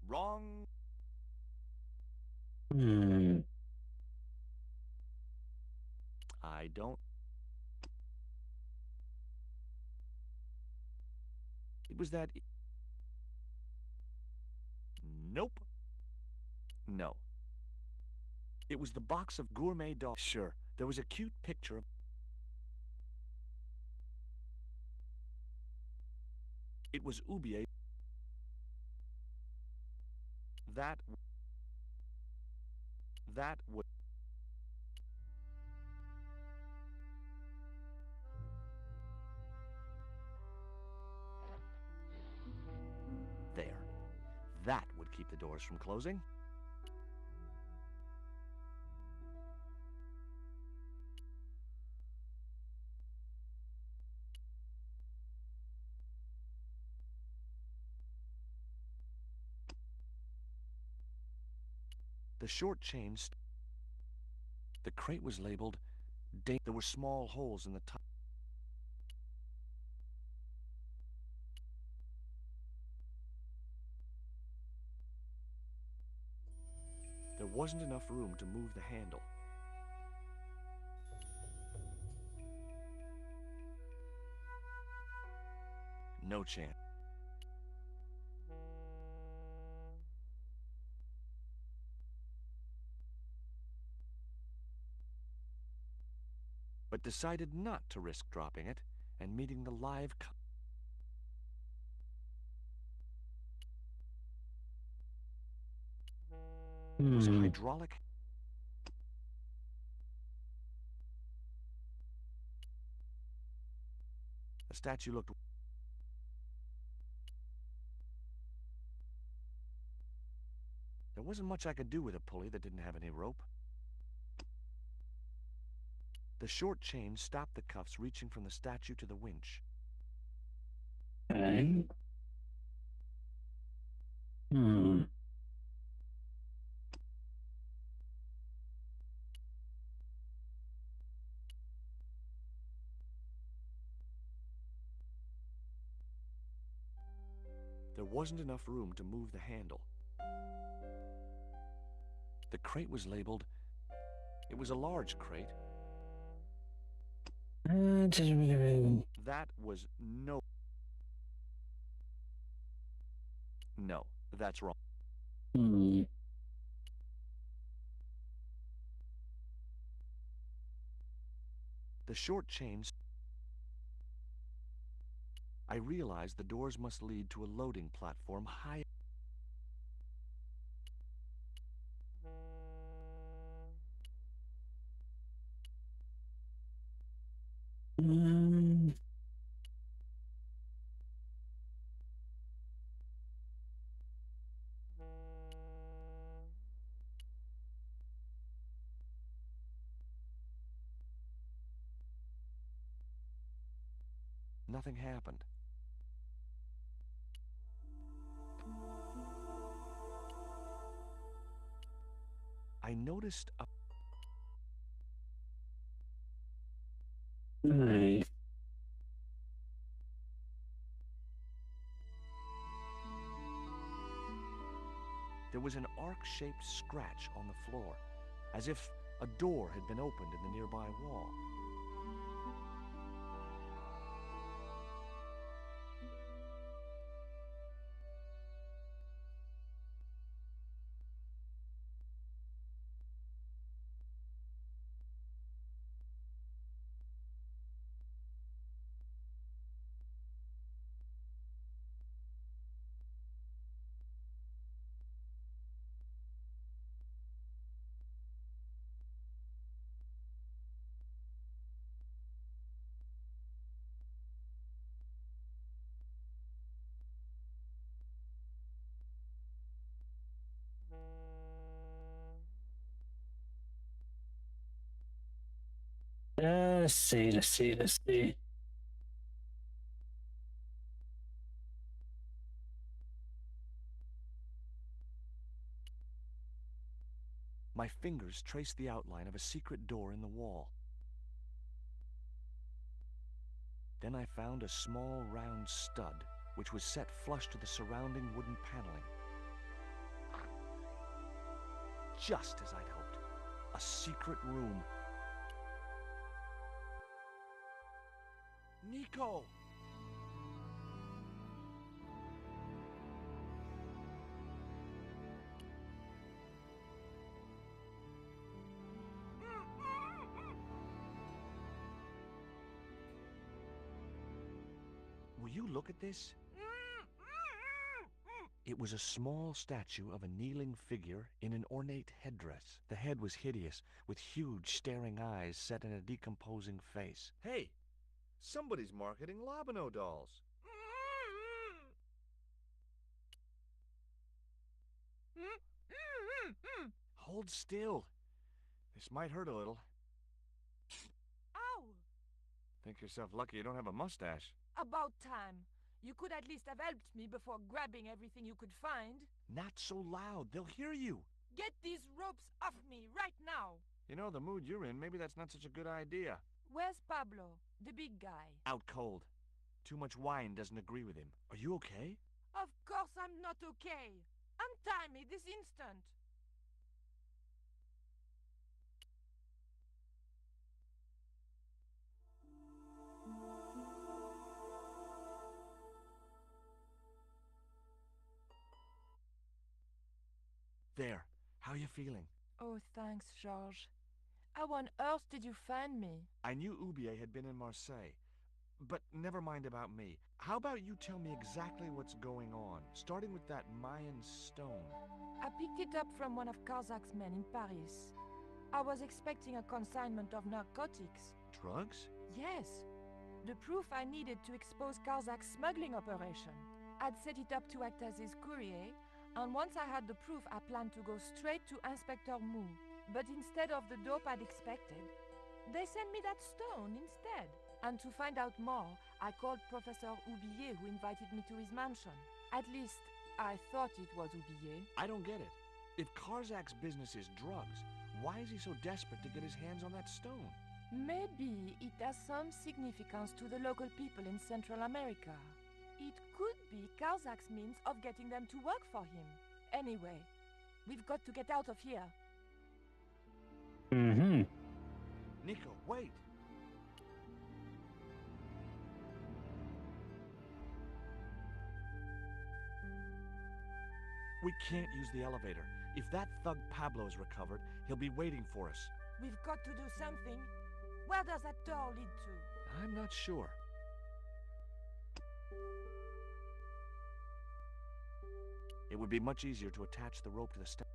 Wrong. I don't. It was that. Nope. No. It was the box of gourmet dog. Sure, there was a cute picture of. It was Ubier. That was. There. That would keep the doors from closing. The short chain. The crate was labeled. There were small holes in the top. There wasn't enough room to move the handle. No chance. But decided not to risk dropping it and meeting the live. It was a hydraulic. The statue looked. There wasn't much I could do with a pulley that didn't have any rope. The short chain stopped the cuffs reaching from the statue to the winch. Okay. There wasn't enough room to move the handle. The crate was labeled. It was a large crate. That was no. No, that's wrong. The short chains. I realized the doors must lead to a loading platform high. Nothing happened. I noticed a. Right. There was an arc-shaped scratch on the floor, as if a door had been opened in the nearby wall. Let's see, let's see, let's see. My fingers traced the outline of a secret door in the wall. Then I found a small round stud, which was set flush to the surrounding wooden paneling. Just as I'd hoped. A secret room. Nico! Will you look at this? It was a small statue of a kneeling figure in an ornate headdress. The head was hideous, with huge staring eyes set in a decomposing face. Hey! Somebody's marketing Labino dolls. Hold still. This might hurt a little. Ow! Think yourself lucky you don't have a mustache. About time. You could at least have helped me before grabbing everything you could find. Not so loud. They'll hear you. Get these ropes off me right now. You know, the mood you're in, maybe that's not such a good idea. Where's Pablo, the big guy? Out cold. Too much wine doesn't agree with him. Are you okay? Of course I'm not okay. Untie me this instant. There. How you feeling? Oh, thanks, Georges. How on earth did you find me? I knew Ubier had been in Marseille. But never mind about me. How about you tell me exactly what's going on, starting with that Mayan stone? I picked it up from one of Karzak's men in Paris. I was expecting a consignment of narcotics. Drugs? Yes. The proof I needed to expose Karzak's smuggling operation. I'd set it up to act as his courier, and once I had the proof, I planned to go straight to Inspector Mou. But instead of the dope I'd expected, they sent me that stone instead. And to find out more, I called Professor Ubier, who invited me to his mansion. At least, I thought it was Ubier. I don't get it. If Karzak's business is drugs, why is he so desperate to get his hands on that stone? Maybe it has some significance to the local people in Central America. It could be Karzak's means of getting them to work for him. Anyway, we've got to get out of here. Mm-hmm. Nico, wait! We can't use the elevator. If that thug Pablo's recovered, he'll be waiting for us. We've got to do something. Where does that door lead to? I'm not sure. It would be much easier to attach the rope to the step.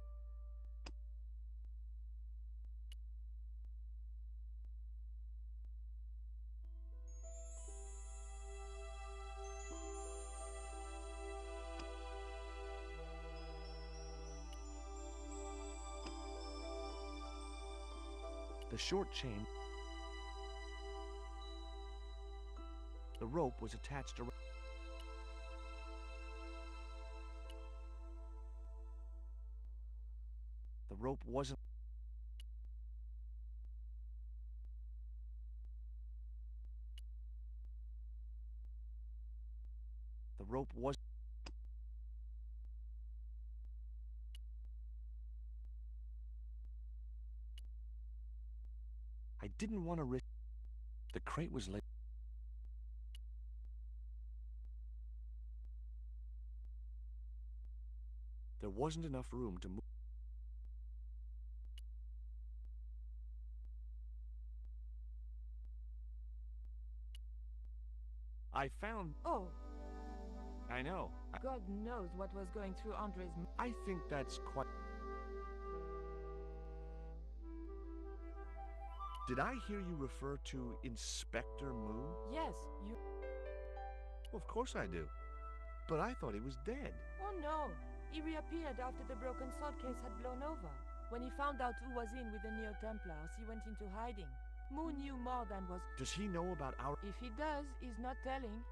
The short chain. The rope was attached around. The rope wasn't. The rope was. I didn't want to risk. The crate was late. There wasn't enough room to move. I found. Oh. I know. God knows what was going through Andre's mind. I think that's quite. Did I hear you refer to Inspector Mou? Yes, you... Well, of course I do. But I thought he was dead. Oh no! He reappeared after the broken sword case had blown over. When he found out who was in with the Neo-Templars, he went into hiding. Moo knew more than was... Does he know about our... If he does, he's not telling.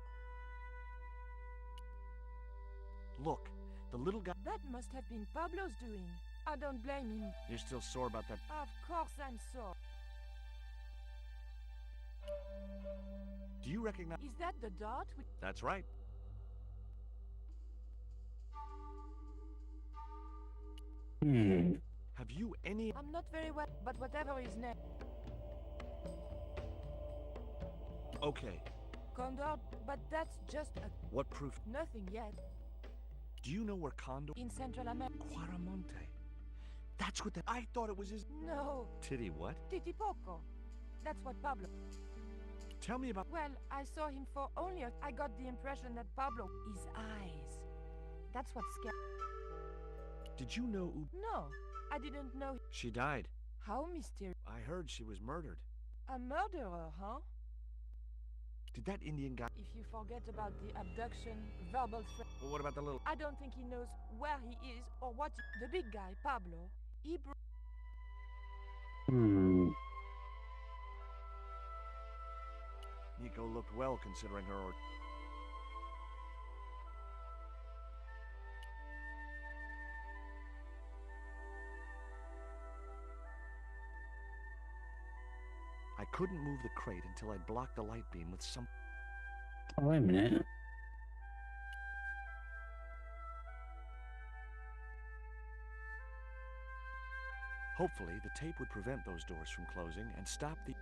Look, the little guy... That must have been Pablo's doing. I don't blame him. You're still sore about that... Of course I'm sore. Do you recognize... Is that the dart? That's right. Have you any... I'm not very well, but whatever his name. Okay. Condor, but that's just a... What proof? Nothing yet. Do you know where Condor... In Central America. Quaramonte. That's what the... I thought it was his... No. Titty what? Titipoco. That's what Pablo... Tell me about... Well, I saw him for only a... I got the impression that Pablo... His eyes. That's what scared... Did you know... No, I didn't know... She died. How mysterious. I heard she was murdered. A murderer, huh? Did that Indian guy... If you forget about the abduction, verbal threat... Well, what about the little... I don't think he knows where he is or what... The big guy, Pablo, he... Nico looked well considering her... I couldn't move the crate until I'd blocked the light beam with some... Oh, wait a minute. Hopefully, the tape would prevent those doors from closing and stop the...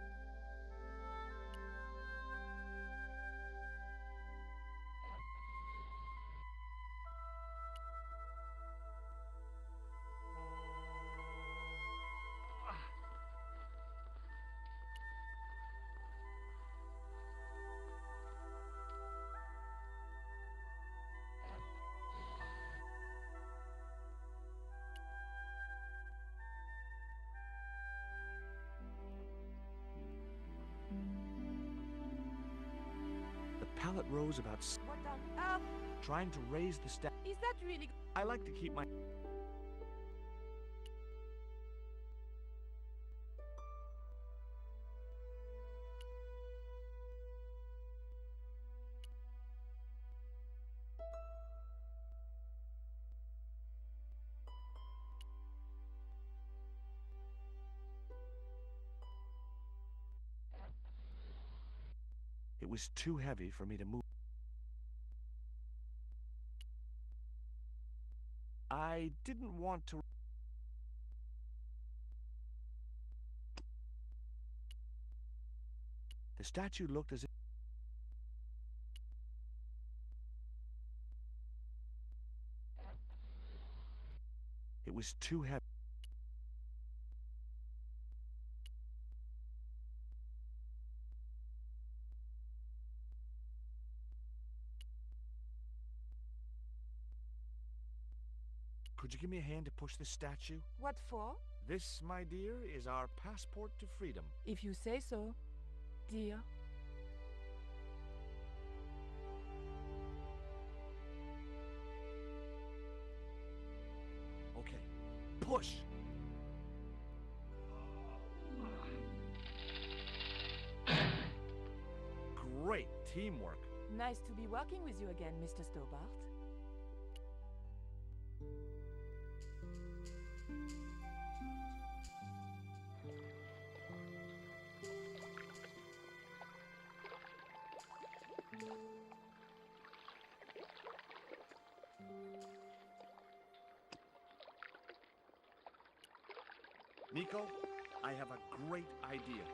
pallet rose about... What on earth? Trying to raise the stack. Is that really... I like to keep my... It was too heavy for me to move. I didn't want to... The statue looked as if... It was too heavy. Could you give me a hand to push this statue? What for? This, my dear, is our passport to freedom. If you say so, dear. Okay, push! Great teamwork. Nice to be working with you again, Mr. Stobart. Nico, I have a great idea.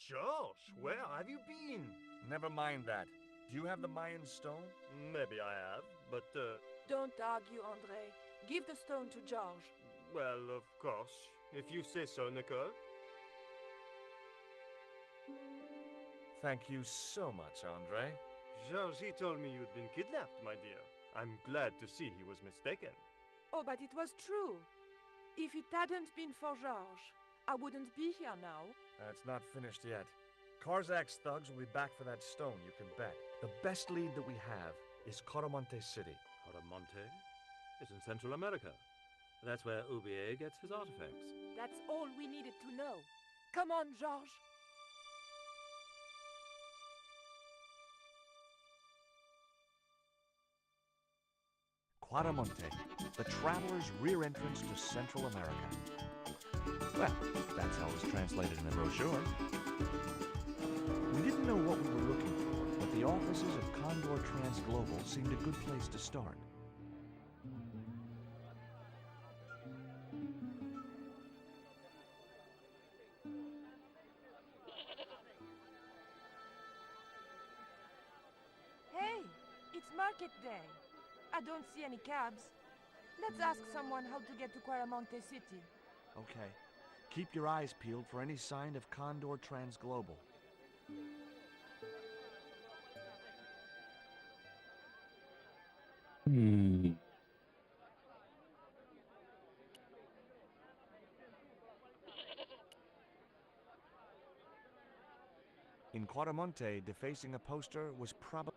Josh, where have you been? Never mind that. Do you have the Mayan stone? Maybe I have, but, Don't argue, André. Give the stone to George. well, of course. If you say so, Nicole. Thank you so much, Andre. Georgie told me you'd been kidnapped, my dear. I'm glad to see he was mistaken. Oh, but it was true. If it hadn't been for Georges, I wouldn't be here now. It's not finished yet. Karzak's thugs will be back for that stone, you can bet. The best lead that we have is Coromonte City. Coromonte is in Central America. That's where Ubier gets his artifacts. That's all we needed to know. Come on, Georges. Quaramonte, the traveler's rear entrance to Central America. Well, that's how it was translated in the brochure. We didn't know what we were looking for, but the offices of Condor Transglobal seemed a good place to start. Hey, it's market day. I don't see any cabs. Let's ask someone how to get to Quaramonte City. Okay. Keep your eyes peeled for any sign of Condor Transglobal. In Quaramonte, defacing a poster was probably...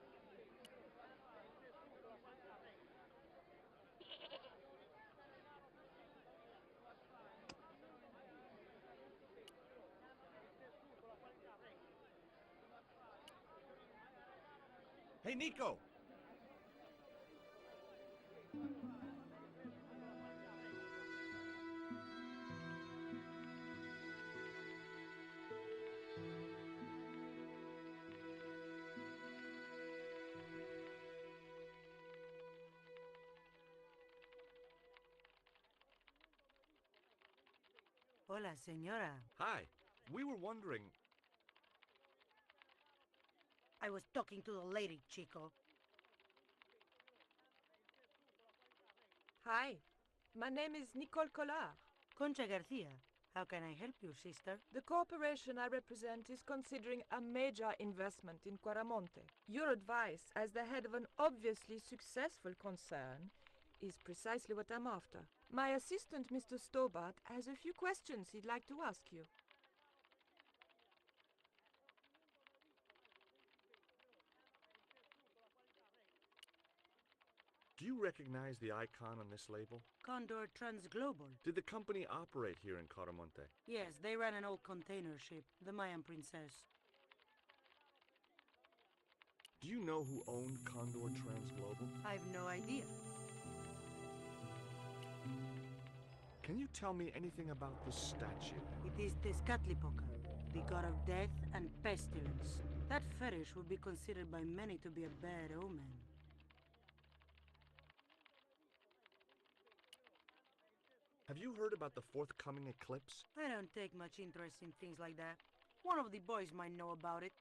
Hey, Nico! Hola, señora. Hi. We were wondering... I was talking to the lady, Chico. Hi, my name is Nicole Collard. Concha Garcia. How can I help you, sister? The corporation I represent is considering a major investment in Quaramonte. Your advice, as the head of an obviously successful concern, is precisely what I'm after. My assistant, Mr. Stobart, has a few questions he'd like to ask you. Do you recognize the icon on this label? Condor Transglobal. Did the company operate here in Caramonte? Yes, they ran an old container ship, the Mayan Princess. Do you know who owned Condor Transglobal? I've no idea. Can you tell me anything about the statue? It is Tezcatlipoca, the god of death and pestilence. That fetish would be considered by many to be a bad omen. Have you heard about the forthcoming eclipse? I don't take much interest in things like that. One of the boys might know about it.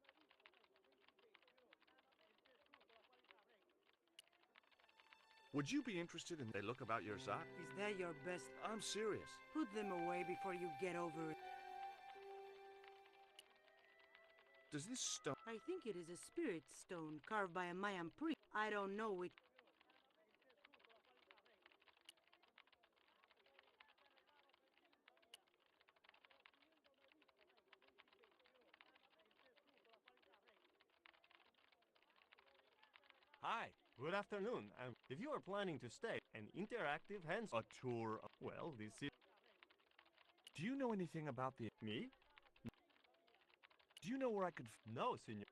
Would you be interested in a look about your sock? Is that your best? I'm serious. Put them away before you get over it. Does this stone... I think it is a spirit stone carved by a Mayan priest. I don't know which... Hi, good afternoon. If you are planning to stay, an interactive hands a tour of, well, this is... Do you know anything about the... Me? Do you know where I could... No, senor.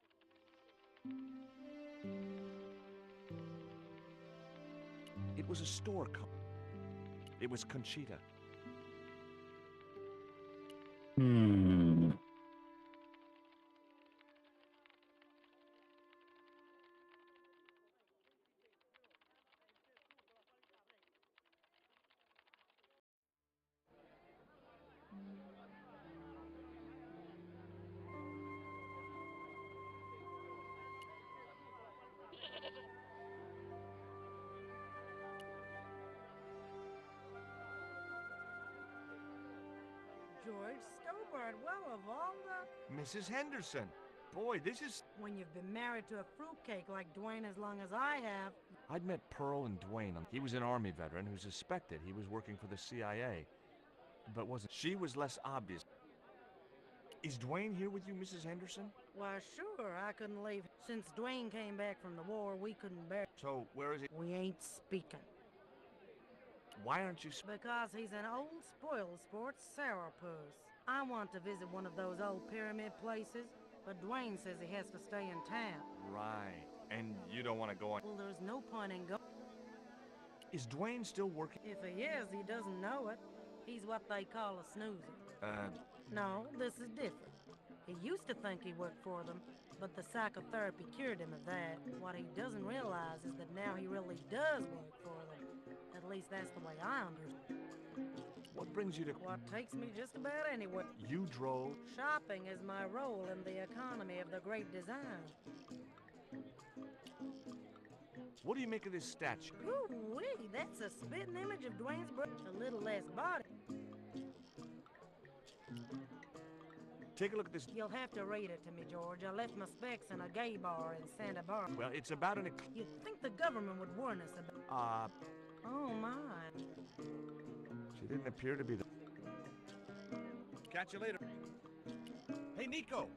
It was a store It was Conchita. George Stobart, well, of all the... Mrs. Henderson. Boy, this is... When you've been married to a fruitcake like Dwayne as long as I have, I'd met Pearl and Dwayne. He was an Army veteran who suspected he was working for the CIA, but wasn't. She was less obvious. Is Dwayne here with you, Mrs. Henderson? Why, sure, I couldn't leave. Since Dwayne came back from the war, we couldn't bear. So, where is he? We ain't speaking. Why aren't you Because he's an old spoil sport sourpuss. I want to visit one of those old pyramid places, but Dwayne says he has to stay in town. Right. And you don't want to go on. Well, there's no point in going. Is Dwayne still working? If he is, he doesn't know it. He's what they call a snoozer. No, this is different. He used to think he worked for them, but the psychotherapy cured him of that. What he doesn't realize is that now he really does work for them. At least that's the way I understand. What brings you to... What takes me just about anywhere. You drove... Shopping is my role in the economy of the Great Design. What do you make of this statue? Ooh-wee, that's a spitting image of Dwayne's brother. A little less body. Take a look at this. You'll have to read it to me, George. I left my specs in a gay bar in Santa Barbara. Well, it's about an... You'd think the government would warn us about... Oh, my. She didn't appear to be the... Catch you later. Hey, Nico!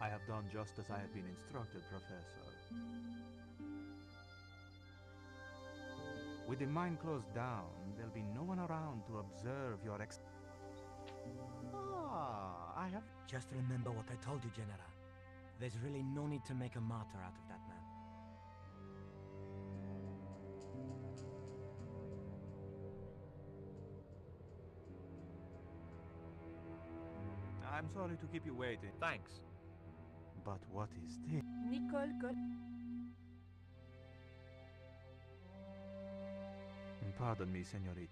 I have done just as I have been instructed, Professor. With the mine closed down, there'll be no one around to observe your I have... Just remember what I told you, General. There's really no need to make a martyr out of that man. I'm sorry to keep you waiting. Thanks. But what is this? Nicole got... Pardon me, senorita.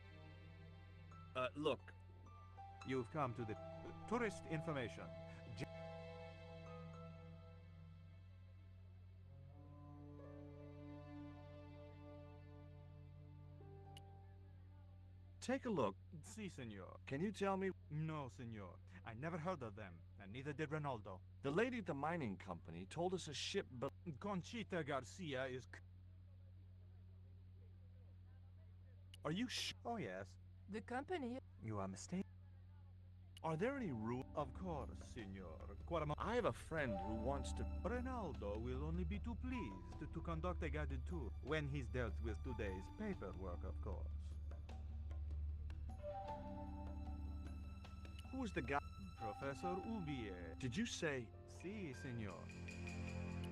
Look. You've come to the tourist information. Take a look. Si, senor. Can you tell me... No, senor. I never heard of them, and neither did Ronaldo. The lady at the mining company told us a ship... Conchita Garcia is... Are you sure? Oh, yes. The company... You are mistaken. Are there any rules? Of course, senor. I have a friend who wants to... Ronaldo will only be too pleased to conduct a guided tour when he's dealt with today's paperwork, of course. Who was the guy? Professor Ubier. Did you say... Si, senor.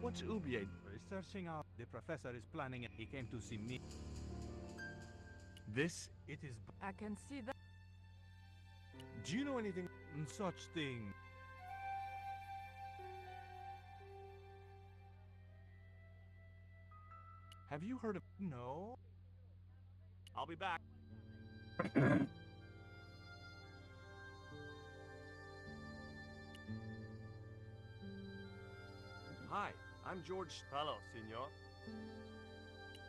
What's Ubier? Researching out. The professor is planning it. He came to see me. This? It is... I can see that. Do you know anything? Such thing. Have you heard of... No. I'll be back. Hi, I'm George... Hello, senor.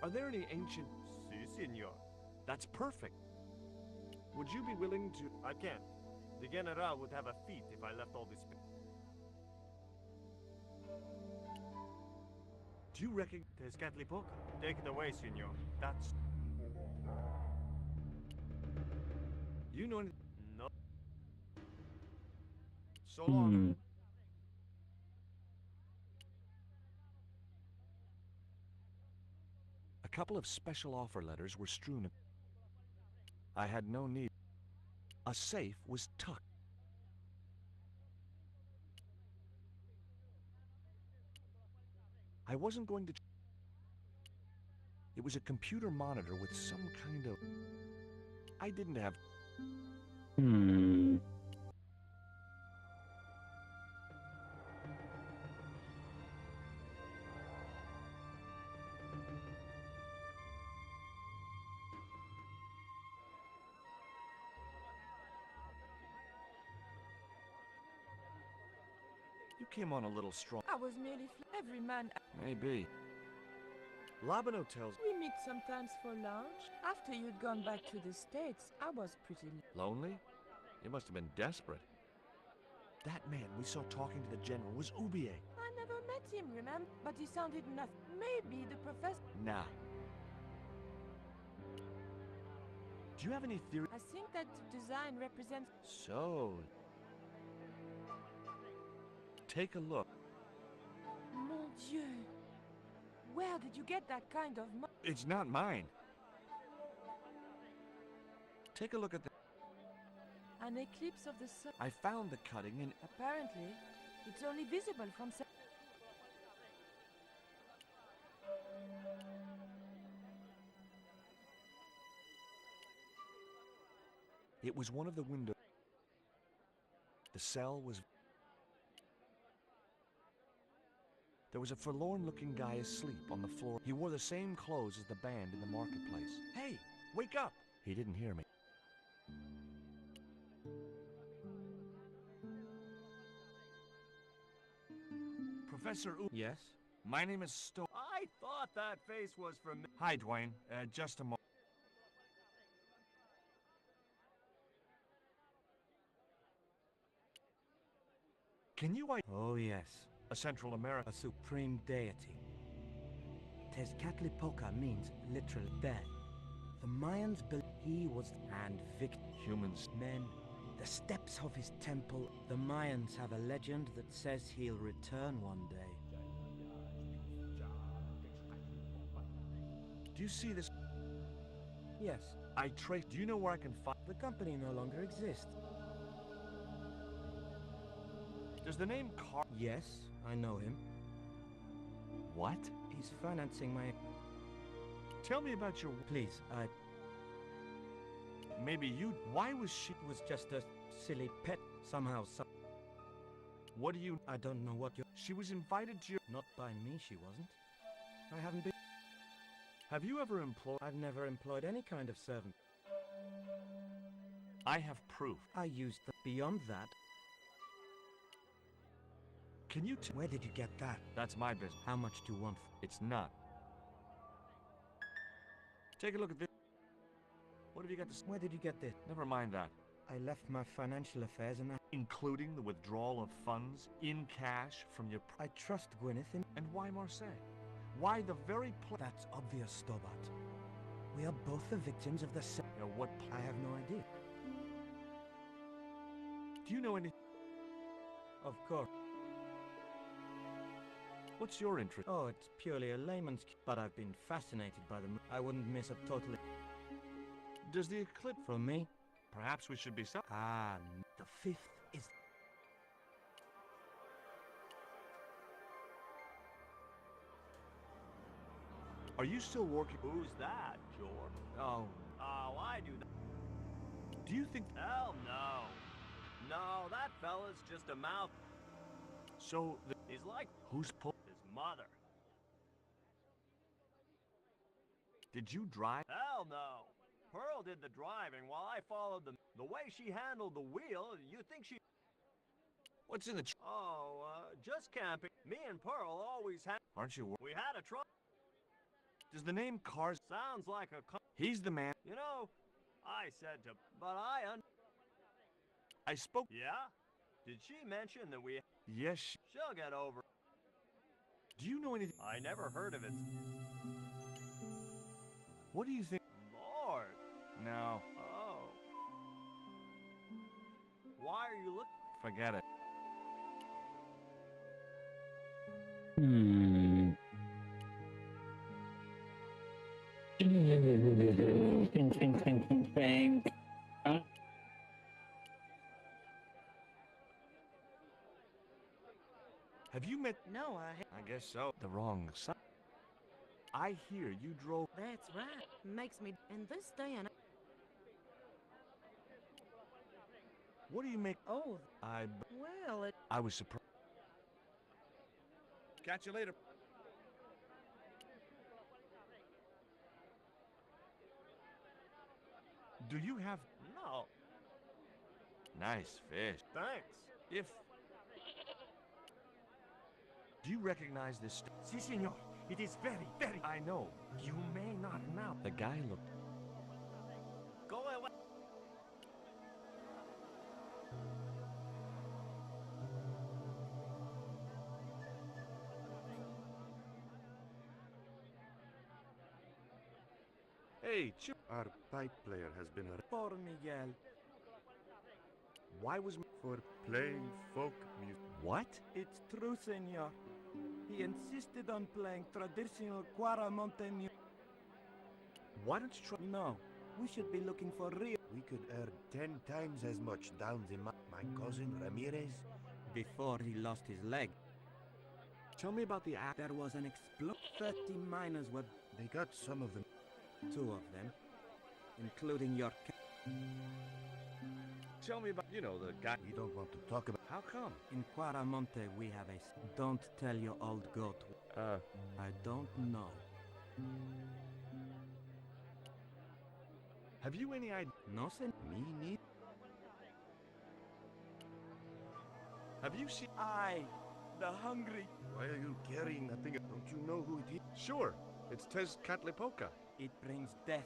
Are there any ancient... Si, senor. That's perfect. Would you be willing to... I can. The General would have a fit if I left all this... Do you reckon... Tezcatlipoca? Take it away, senor. That's... You know... No. So long. A couple of special offer letters were strewn. I had no need. A safe was tucked. I wasn't going to... It was a computer monitor with some kind of... I didn't have... You came on a little strong. I was merely... Every man... Maybe. Labano tells... We meet sometimes for lunch. After you'd gone back to the States, I was pretty... Lonely? You must have been desperate. That man we saw talking to the general was Ubier. I never met him, remember? But he sounded nothing. Maybe the professor... Nah. Do you have any theory? I think that design represents... So... Take a look. Mon Dieu! Where did you get that kind of money? It's not mine. Take a look at the... An eclipse of the sun. I found the cutting in... Apparently, it's only visible from... It was one of the windows. The cell was... There was a forlorn-looking guy asleep on the floor. He wore the same clothes as the band in the marketplace. Hey, wake up! He didn't hear me. Professor U... Yes? My name is Sto... I thought that face was from... Hi, Dwayne. Just a moment. Can you... Oh, yes. A Central America... A supreme deity. Tezcatlipoca means literally dead. The Mayans believed he was... And humans... men... The steps of his temple. The Mayans have a legend that says he'll return one day. Do you see this? Yes. I trace... Do you know where I can find... The company no longer exists. Does the name Car... Yes, I know him. What? He's financing my... Tell me about your... Please, Maybe you... Why was she... It was just a silly pet. Somehow, What do you... I don't know what you... She was invited to your... Not by me, she wasn't. I haven't been... Have you ever employed... I've never employed any kind of servant. I have proof. I used the... Beyond that... Can you Where did you get that? That's my business. How much do you want? It's not. Take a look at this. What have you got to... Where did you get this? Never mind that. I left my financial affairs and Including the withdrawal of funds in cash from your... I trust Gwyneth in... And why Marseille? Why the very place... That's obvious, Stobart. We are both the victims of the same... what... I have no idea. Do you know any... Of course. What's your interest? Oh, it's purely a layman's... But I've been fascinated by them. I wouldn't miss a totally... Does the eclipse... From me? Perhaps we should be... The fifth is... Are you still working... Who's that, George? Oh... Oh, I do that. Do you think... Hell no. No, that fella's just a mouth. So, He's like... Who's His mother. Did you drive? Hell no. Pearl did the driving while I followed the way she handled the wheel, you'd think she... What's in the... Just camping. Me and Pearl always had... Aren't you... We had a truck. Does the name Cars... Sounds like a... He's the man. You know, I said to... But I spoke... Yeah? Did she mention that we... Yes, She'll get over... Do you know anything... I never heard of it. What do you think... Lord. No. Oh. Why are you looking... Forget it. Think. Have you met... No, I guess so. The wrong side. I hear you drove... That's right. Makes me... In this day and... What do you make... Oh. Well, I was surprised. Catch you later. Do you have... No. Nice fish. Thanks. If... Do you recognize this... Si, senor. It is very, very... I know. You may not now. The guy looked... Go away. Hey, our pipe player has been a... Poor Miguel. Why was... For playing folk music. What? It's true, senor. He insisted on playing traditional Cuaramonte music. Why don't you try... No, we should be looking for real... We could earn 10 times as much down in my cousin Ramirez. Before he lost his leg. Tell me about the act. There was an explosion. 30 miners were... They got some of them. 2 of them. Including your... Tell me about, you know, the guy... We don't want to talk about... How come? In Cuaramonte, we have a... Don't tell your old goat. I don't know. Have you any idea? No, sen... Me neither. Have you seen... the hungry. Why are you carrying that thing? Don't you know who it is? Sure. It's Tezcatlipoca. It brings death.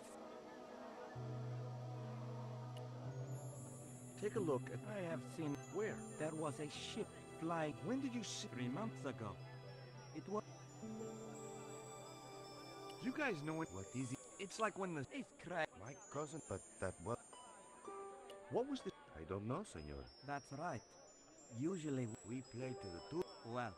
Take a look at... I have seen... Where? There was a ship flying... When did you see... 3 months ago. It was... You guys know it... What is it? It's like when the... It's cracked. My cousin, but that what? What was the... I don't know, senor. That's right. Usually we play to the two. Well.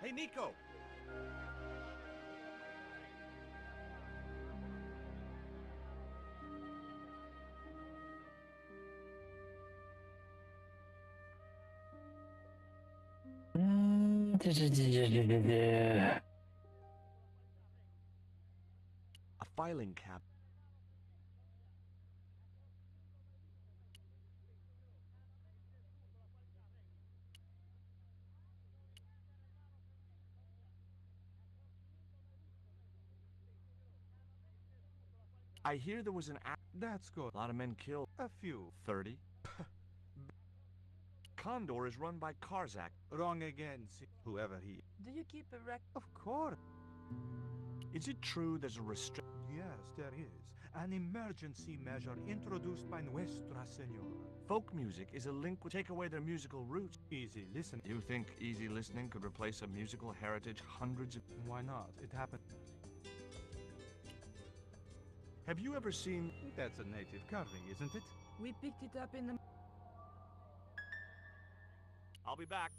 Hey, Nico! A filing cap. I hear there was an act. That's good. A lot of men killed. A few. 30. Condor is run by Karzak. Wrong again, whoever he... Do you keep a record? Of course. Is it true there's a restrict... Yes, there is. An emergency measure introduced by Nuestra Senora. Folk music is a link with take away their musical roots. Easy listening. You think easy listening could replace a musical heritage hundreds of... Why not? It happened. Have you ever seen... That's a native carving, isn't it? We picked it up in the... I'll be back.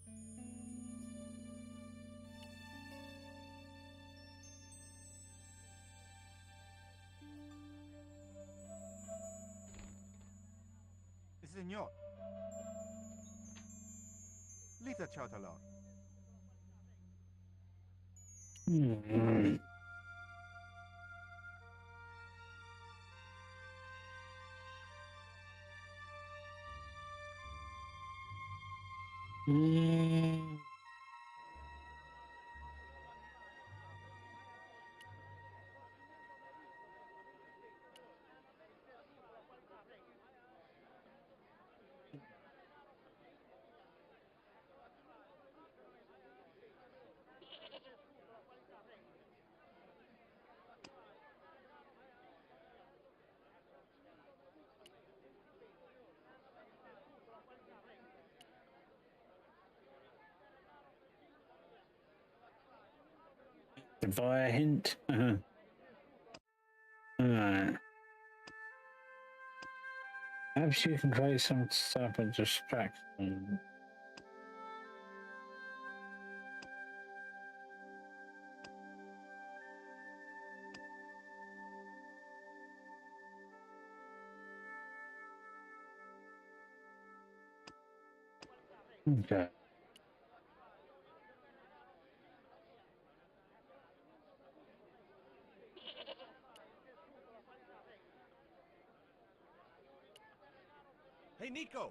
Senor. Leave the child alone. Via hint. Alright. Perhaps you can create some type of distraction. Okay. Hey, Nico!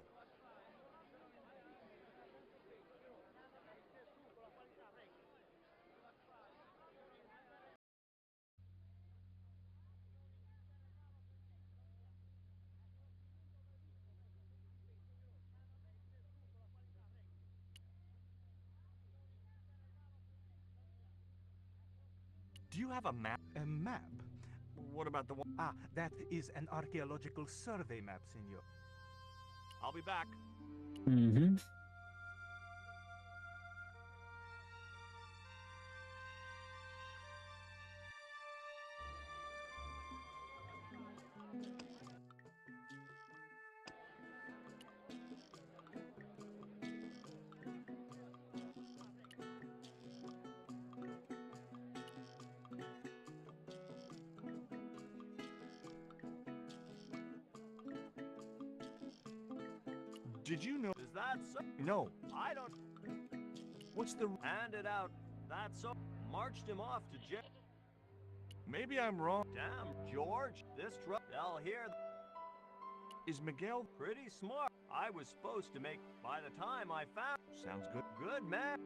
Do you have a map? A map? What about the one? Ah, that is an archaeological survey map, senor. I'll be back. Did you know? Is that so? No. I don't... What's the... Handed out. That's so... Marched him off to jail. Maybe I'm wrong. Damn, George. This truck... They'll hear... Is Miguel... Pretty smart. I was supposed to make... By the time I found... Sounds good. Good man.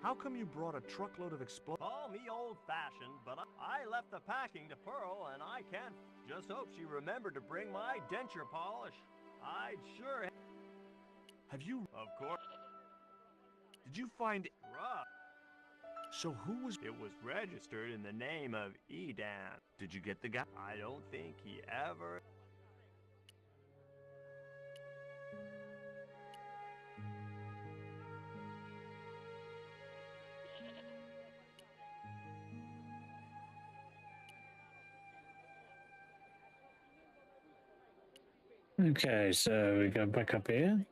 How come you brought a truckload of explosives? Call me old-fashioned, but I left the packing to Pearl, and I can't... Just hope she remembered to bring my denture polish. I'd sure... Have you... Of course. Did you find... Rough. So who was... It was registered in the name of Edan. Did you get the guy? I don't think he ever... Okay, so we go back up here.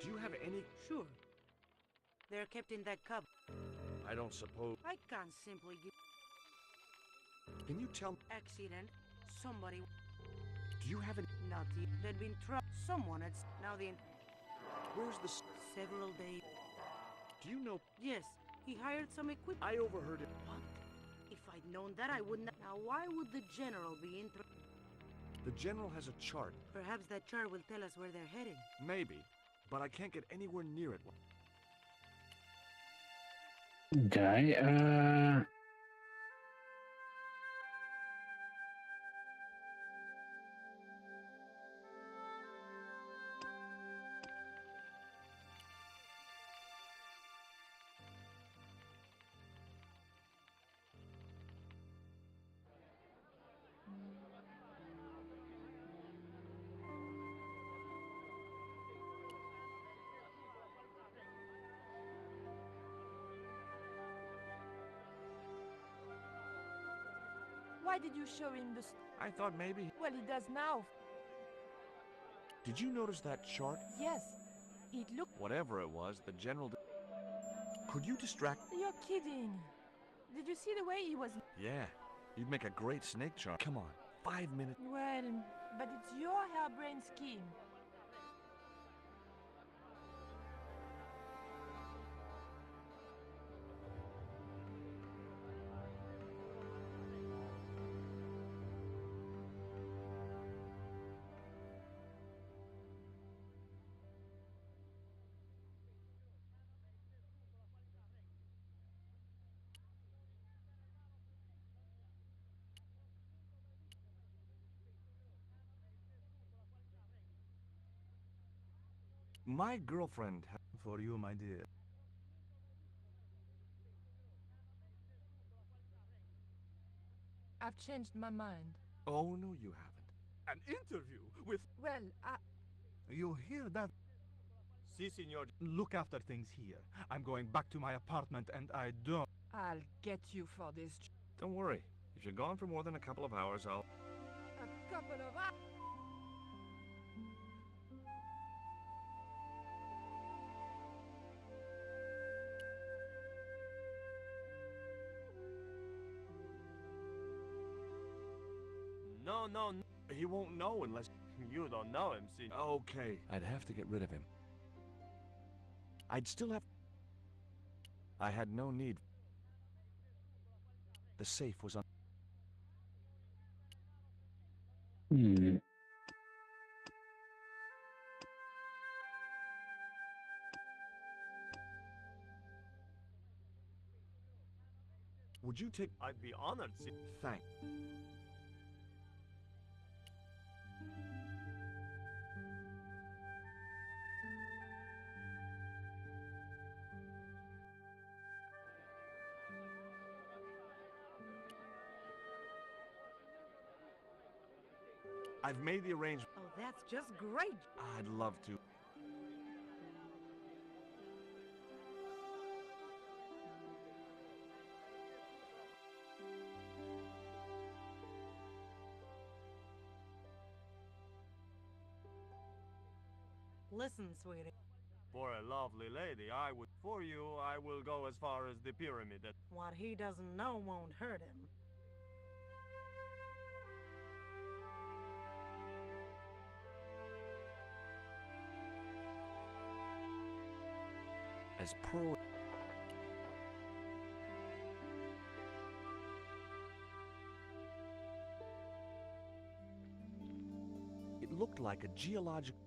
Do you have any... Sure. They're kept in that cupboard. I don't suppose... I can't simply give... Can you tell... Accident. Somebody... Do you have any... Not the... There'd been trouble. Someone had... Now the... Where's the... Several days... Do you know... Yes. He hired some equipment. I overheard it. What? If I'd known that, I wouldn't... Now, why would the General be interested? The General has a chart. Perhaps that chart will tell us where they're heading. Maybe. But I can't get anywhere near it. Okay, Why did you show him the... I thought maybe... Well, he does now. Did you notice that chart? Yes. It looked... Whatever it was, the General... Could you distract... You're kidding. Did you see the way he was... Yeah. You'd make a great snake charmer. Come on. 5 minutes. Well, but it's your harebrained scheme. My girlfriend... For you, my dear. I've changed my mind. Oh, no, you haven't. An interview with... Well, You hear that? Si, senor. Look after things here. I'm going back to my apartment and I don't... I'll get you for this. Don't worry. If you're gone for more than a couple of hours, I'll... A couple of hours. No, no, no. He won't know unless... You don't know him, see. Okay. I'd have to get rid of him. I'd still have... I had no need. The safe was on... Would you take... I'd be honored, see. Thank... I've made the arrangement. Oh, that's just great. I'd love to. Listen, sweetie. For a lovely lady, for you, I will go as far as the pyramid. What he doesn't know won't hurt him. As Pearl... It looked like a geological...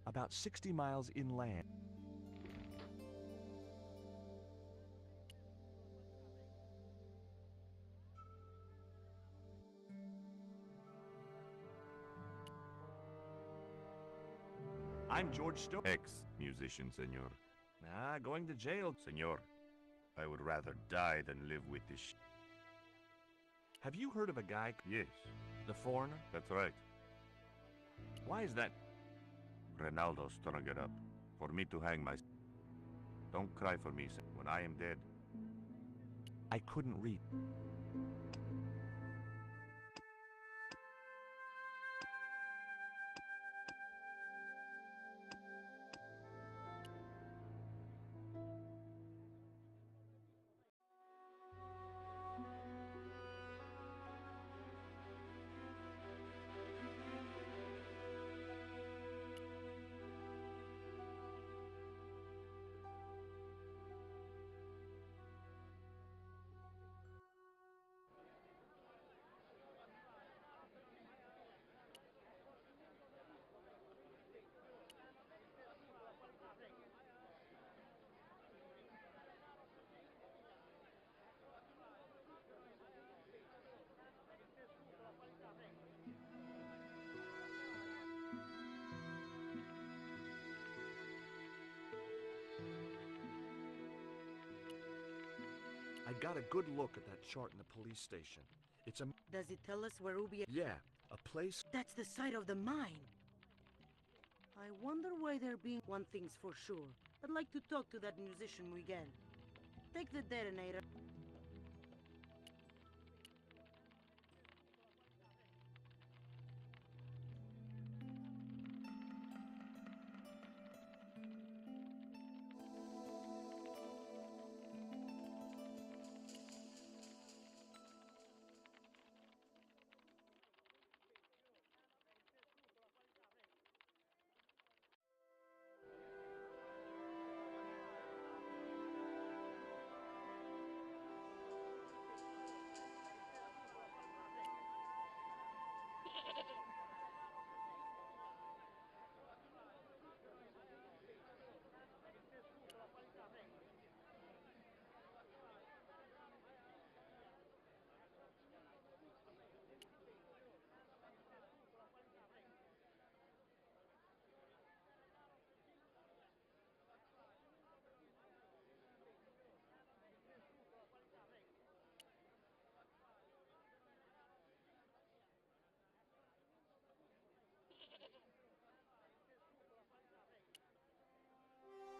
about 60 miles inland. I'm George Stone. Ex-musician, senor. Ah, going to jail. Senor, I would rather die than live with this Have you heard of a guy... Yes. The foreigner? That's right. Why is that? Ronaldo strung it up. For me to hang myself. Don't cry for me, when I am dead. I couldn't read. I got a good look at that chart in the police station. It's a... Does it tell us where Ruby... Yeah, a place... That's the site of the mine. I wonder why they're being... One thing's for sure. I'd like to talk to that musician again. Take the detonator.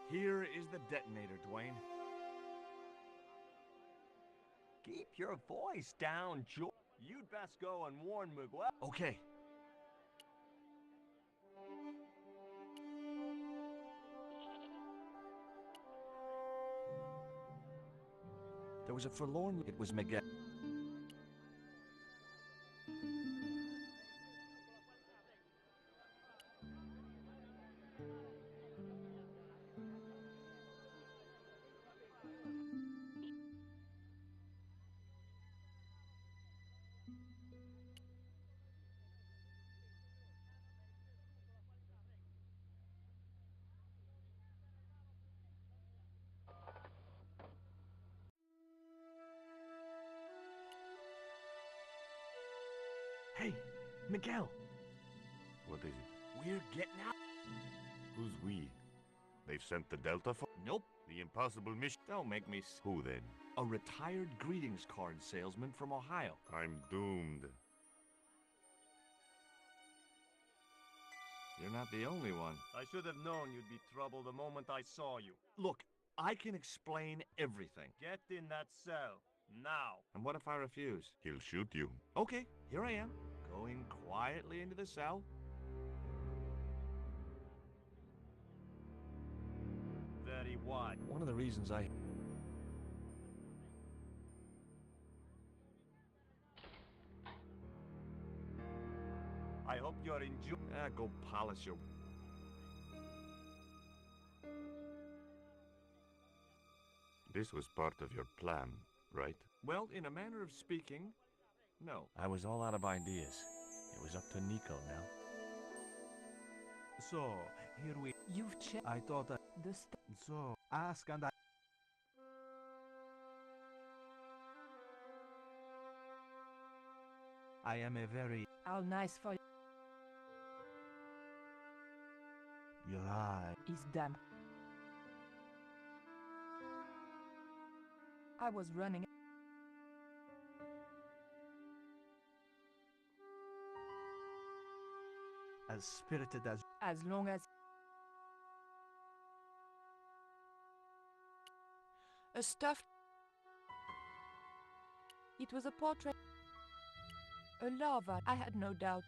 Here is the detonator, Dwayne. Keep your voice down, George. You'd best go and warn Miguel. Okay. There was a forlorn... It was Miguel. Hey, Miguel. What is it? We're getting out. Who's we? They've sent the Delta for... Nope. The impossible mission... Don't make me... Who then? A retired greetings card salesman from Ohio. I'm doomed. You're not the only one. I should have known you'd be trouble the moment I saw you. Look, I can explain everything. Get in that cell, now. And what if I refuse? He'll shoot you. Okay, here I am, going quietly into the cell. PT1. One of the reasons I... I hope you're enjoying. go polish your... This was part of your plan, right? Well, in a manner of speaking, no. I was all out of ideas. It was up to Nico now. So, here we... You've checked I thought that... the So, ask and I am a very... How nice for you. Your eye. Is damn. I was running. As spirited as long as a stuffed. It was a portrait. A lava. I had no doubt.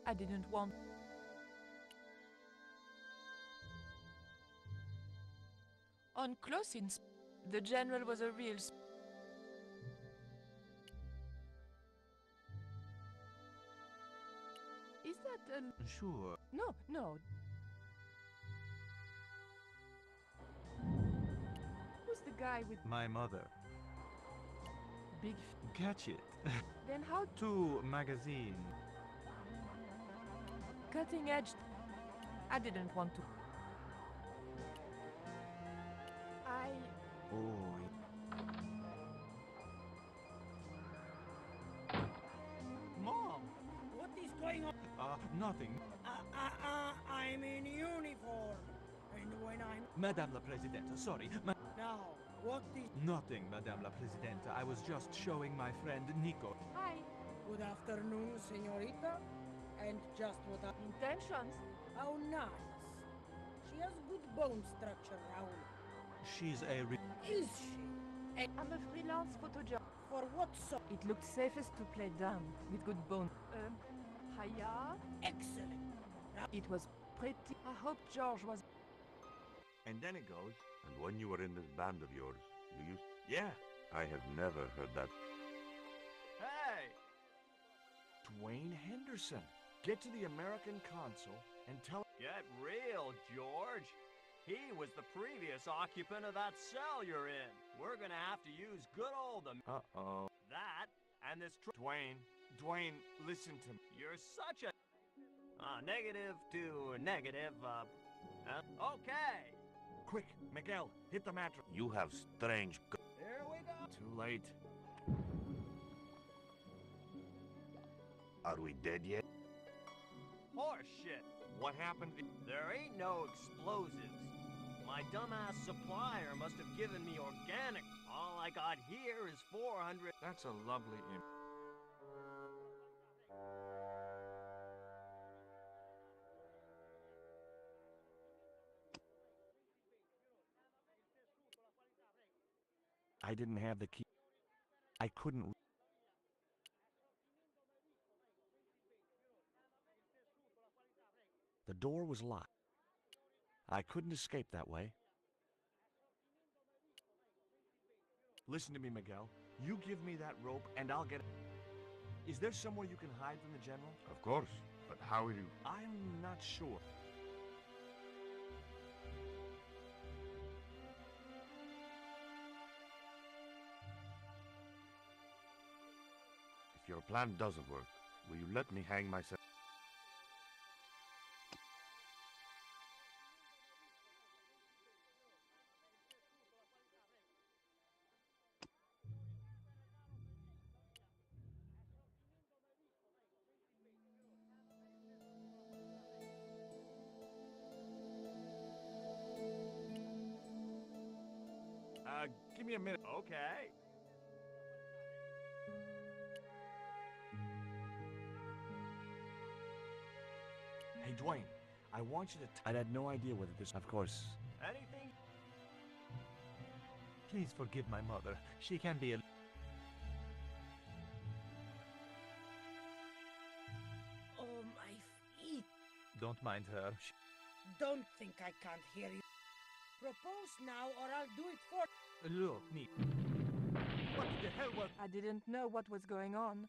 I didn't want. On close the general was a real. Is that a... Sure. No, no. Who's the guy with My mother. big... Catch it. Then how... To magazine. Cutting edge... I didn't want to... Oh. Mom! What is going on? Nothing. I'm in uniform. And when I'm... Madame la Presidente, sorry. Now, what is... Nothing, Madame la Presidente. I was just showing my friend Nico. Hi. Good afternoon, señorita. And just what I... Intentions? How nice. She has good bone structure, Raoul. She's a... Is she? I'm a freelance photographer. For what so? It looked safest to play dumb, with good bone. Hiya? Excellent. It was pretty... I hope George was... And then it goes... And when you were in this band of yours, you used... Yeah! I have never heard that. Hey! Dwayne Henderson. Get to the American consul and tell... Get real, George. He was the previous occupant of that cell you're in. We're gonna have to use good old... Uh-oh. That, and this... Dwayne, listen to me. You're such a... negative to negative, okay. Quick, Miguel, hit the mattress. You have strange... Here we go. Too late. Are we dead yet? Horse shit. What happened? There ain't no explosives. My dumbass supplier must have given me organic. All I got here is 400... That's a lovely image. I didn't have the key. I couldn't... The door was locked. I couldn't escape that way. Listen to me, Miguel. You give me that rope and I'll get... Is there somewhere you can hide from the General? Of course, but how will you... I'm not sure. If your plan doesn't work, will you let me hang myself? Give me a minute. Okay. Hey, Dwayne, I want you to... I had no idea whether this... Of course. Anything? Please forgive my mother. She can be a... Oh, my feet. Don't mind her. Don't think I can't hear you. Propose now or I'll do it for... Look, Nick. What the hell was... I didn't know what was going on.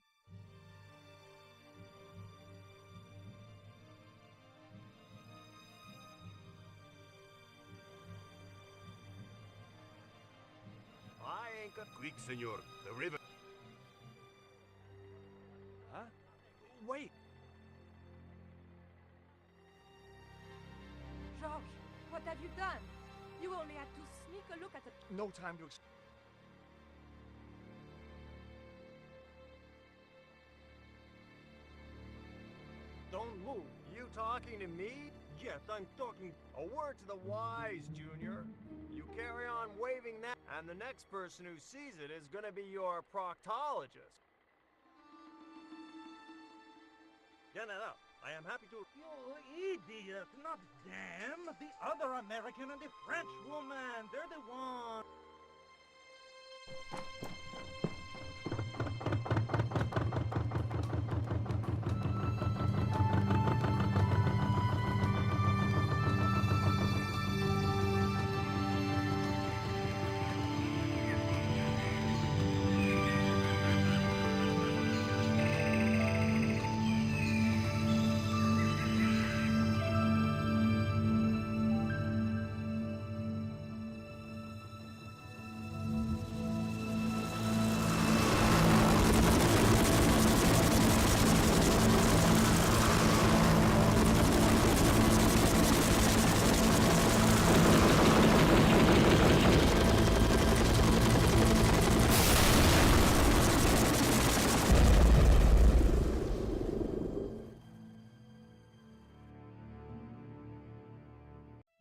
I ain't got... Quick, senor. The river... Huh? Wait! George, what have you done? You only had to sneak a look at the... No time to... Don't move. You talking to me? Yes, I'm talking. A word to the wise, Junior. You carry on waving that, and the next person who sees it is gonna be your proctologist. Yeah, no. I am happy to... You idiot, not them. The other American and the French woman. They're the ones.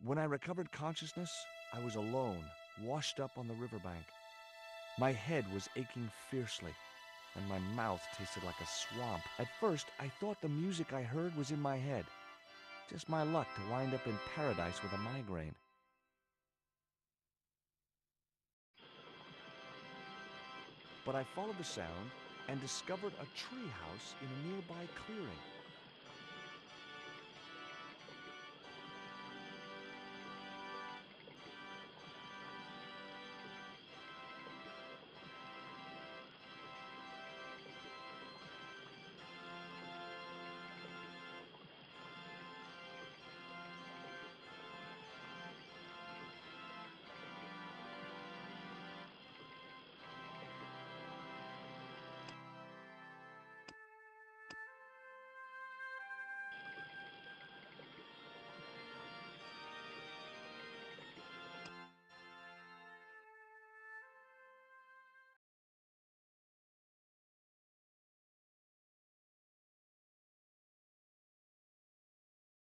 When I recovered consciousness, I was alone, washed up on the riverbank. My head was aching fiercely, and my mouth tasted like a swamp. At first, I thought the music I heard was in my head. Just my luck to wind up in paradise with a migraine. But I followed the sound and discovered a tree house in a nearby clearing.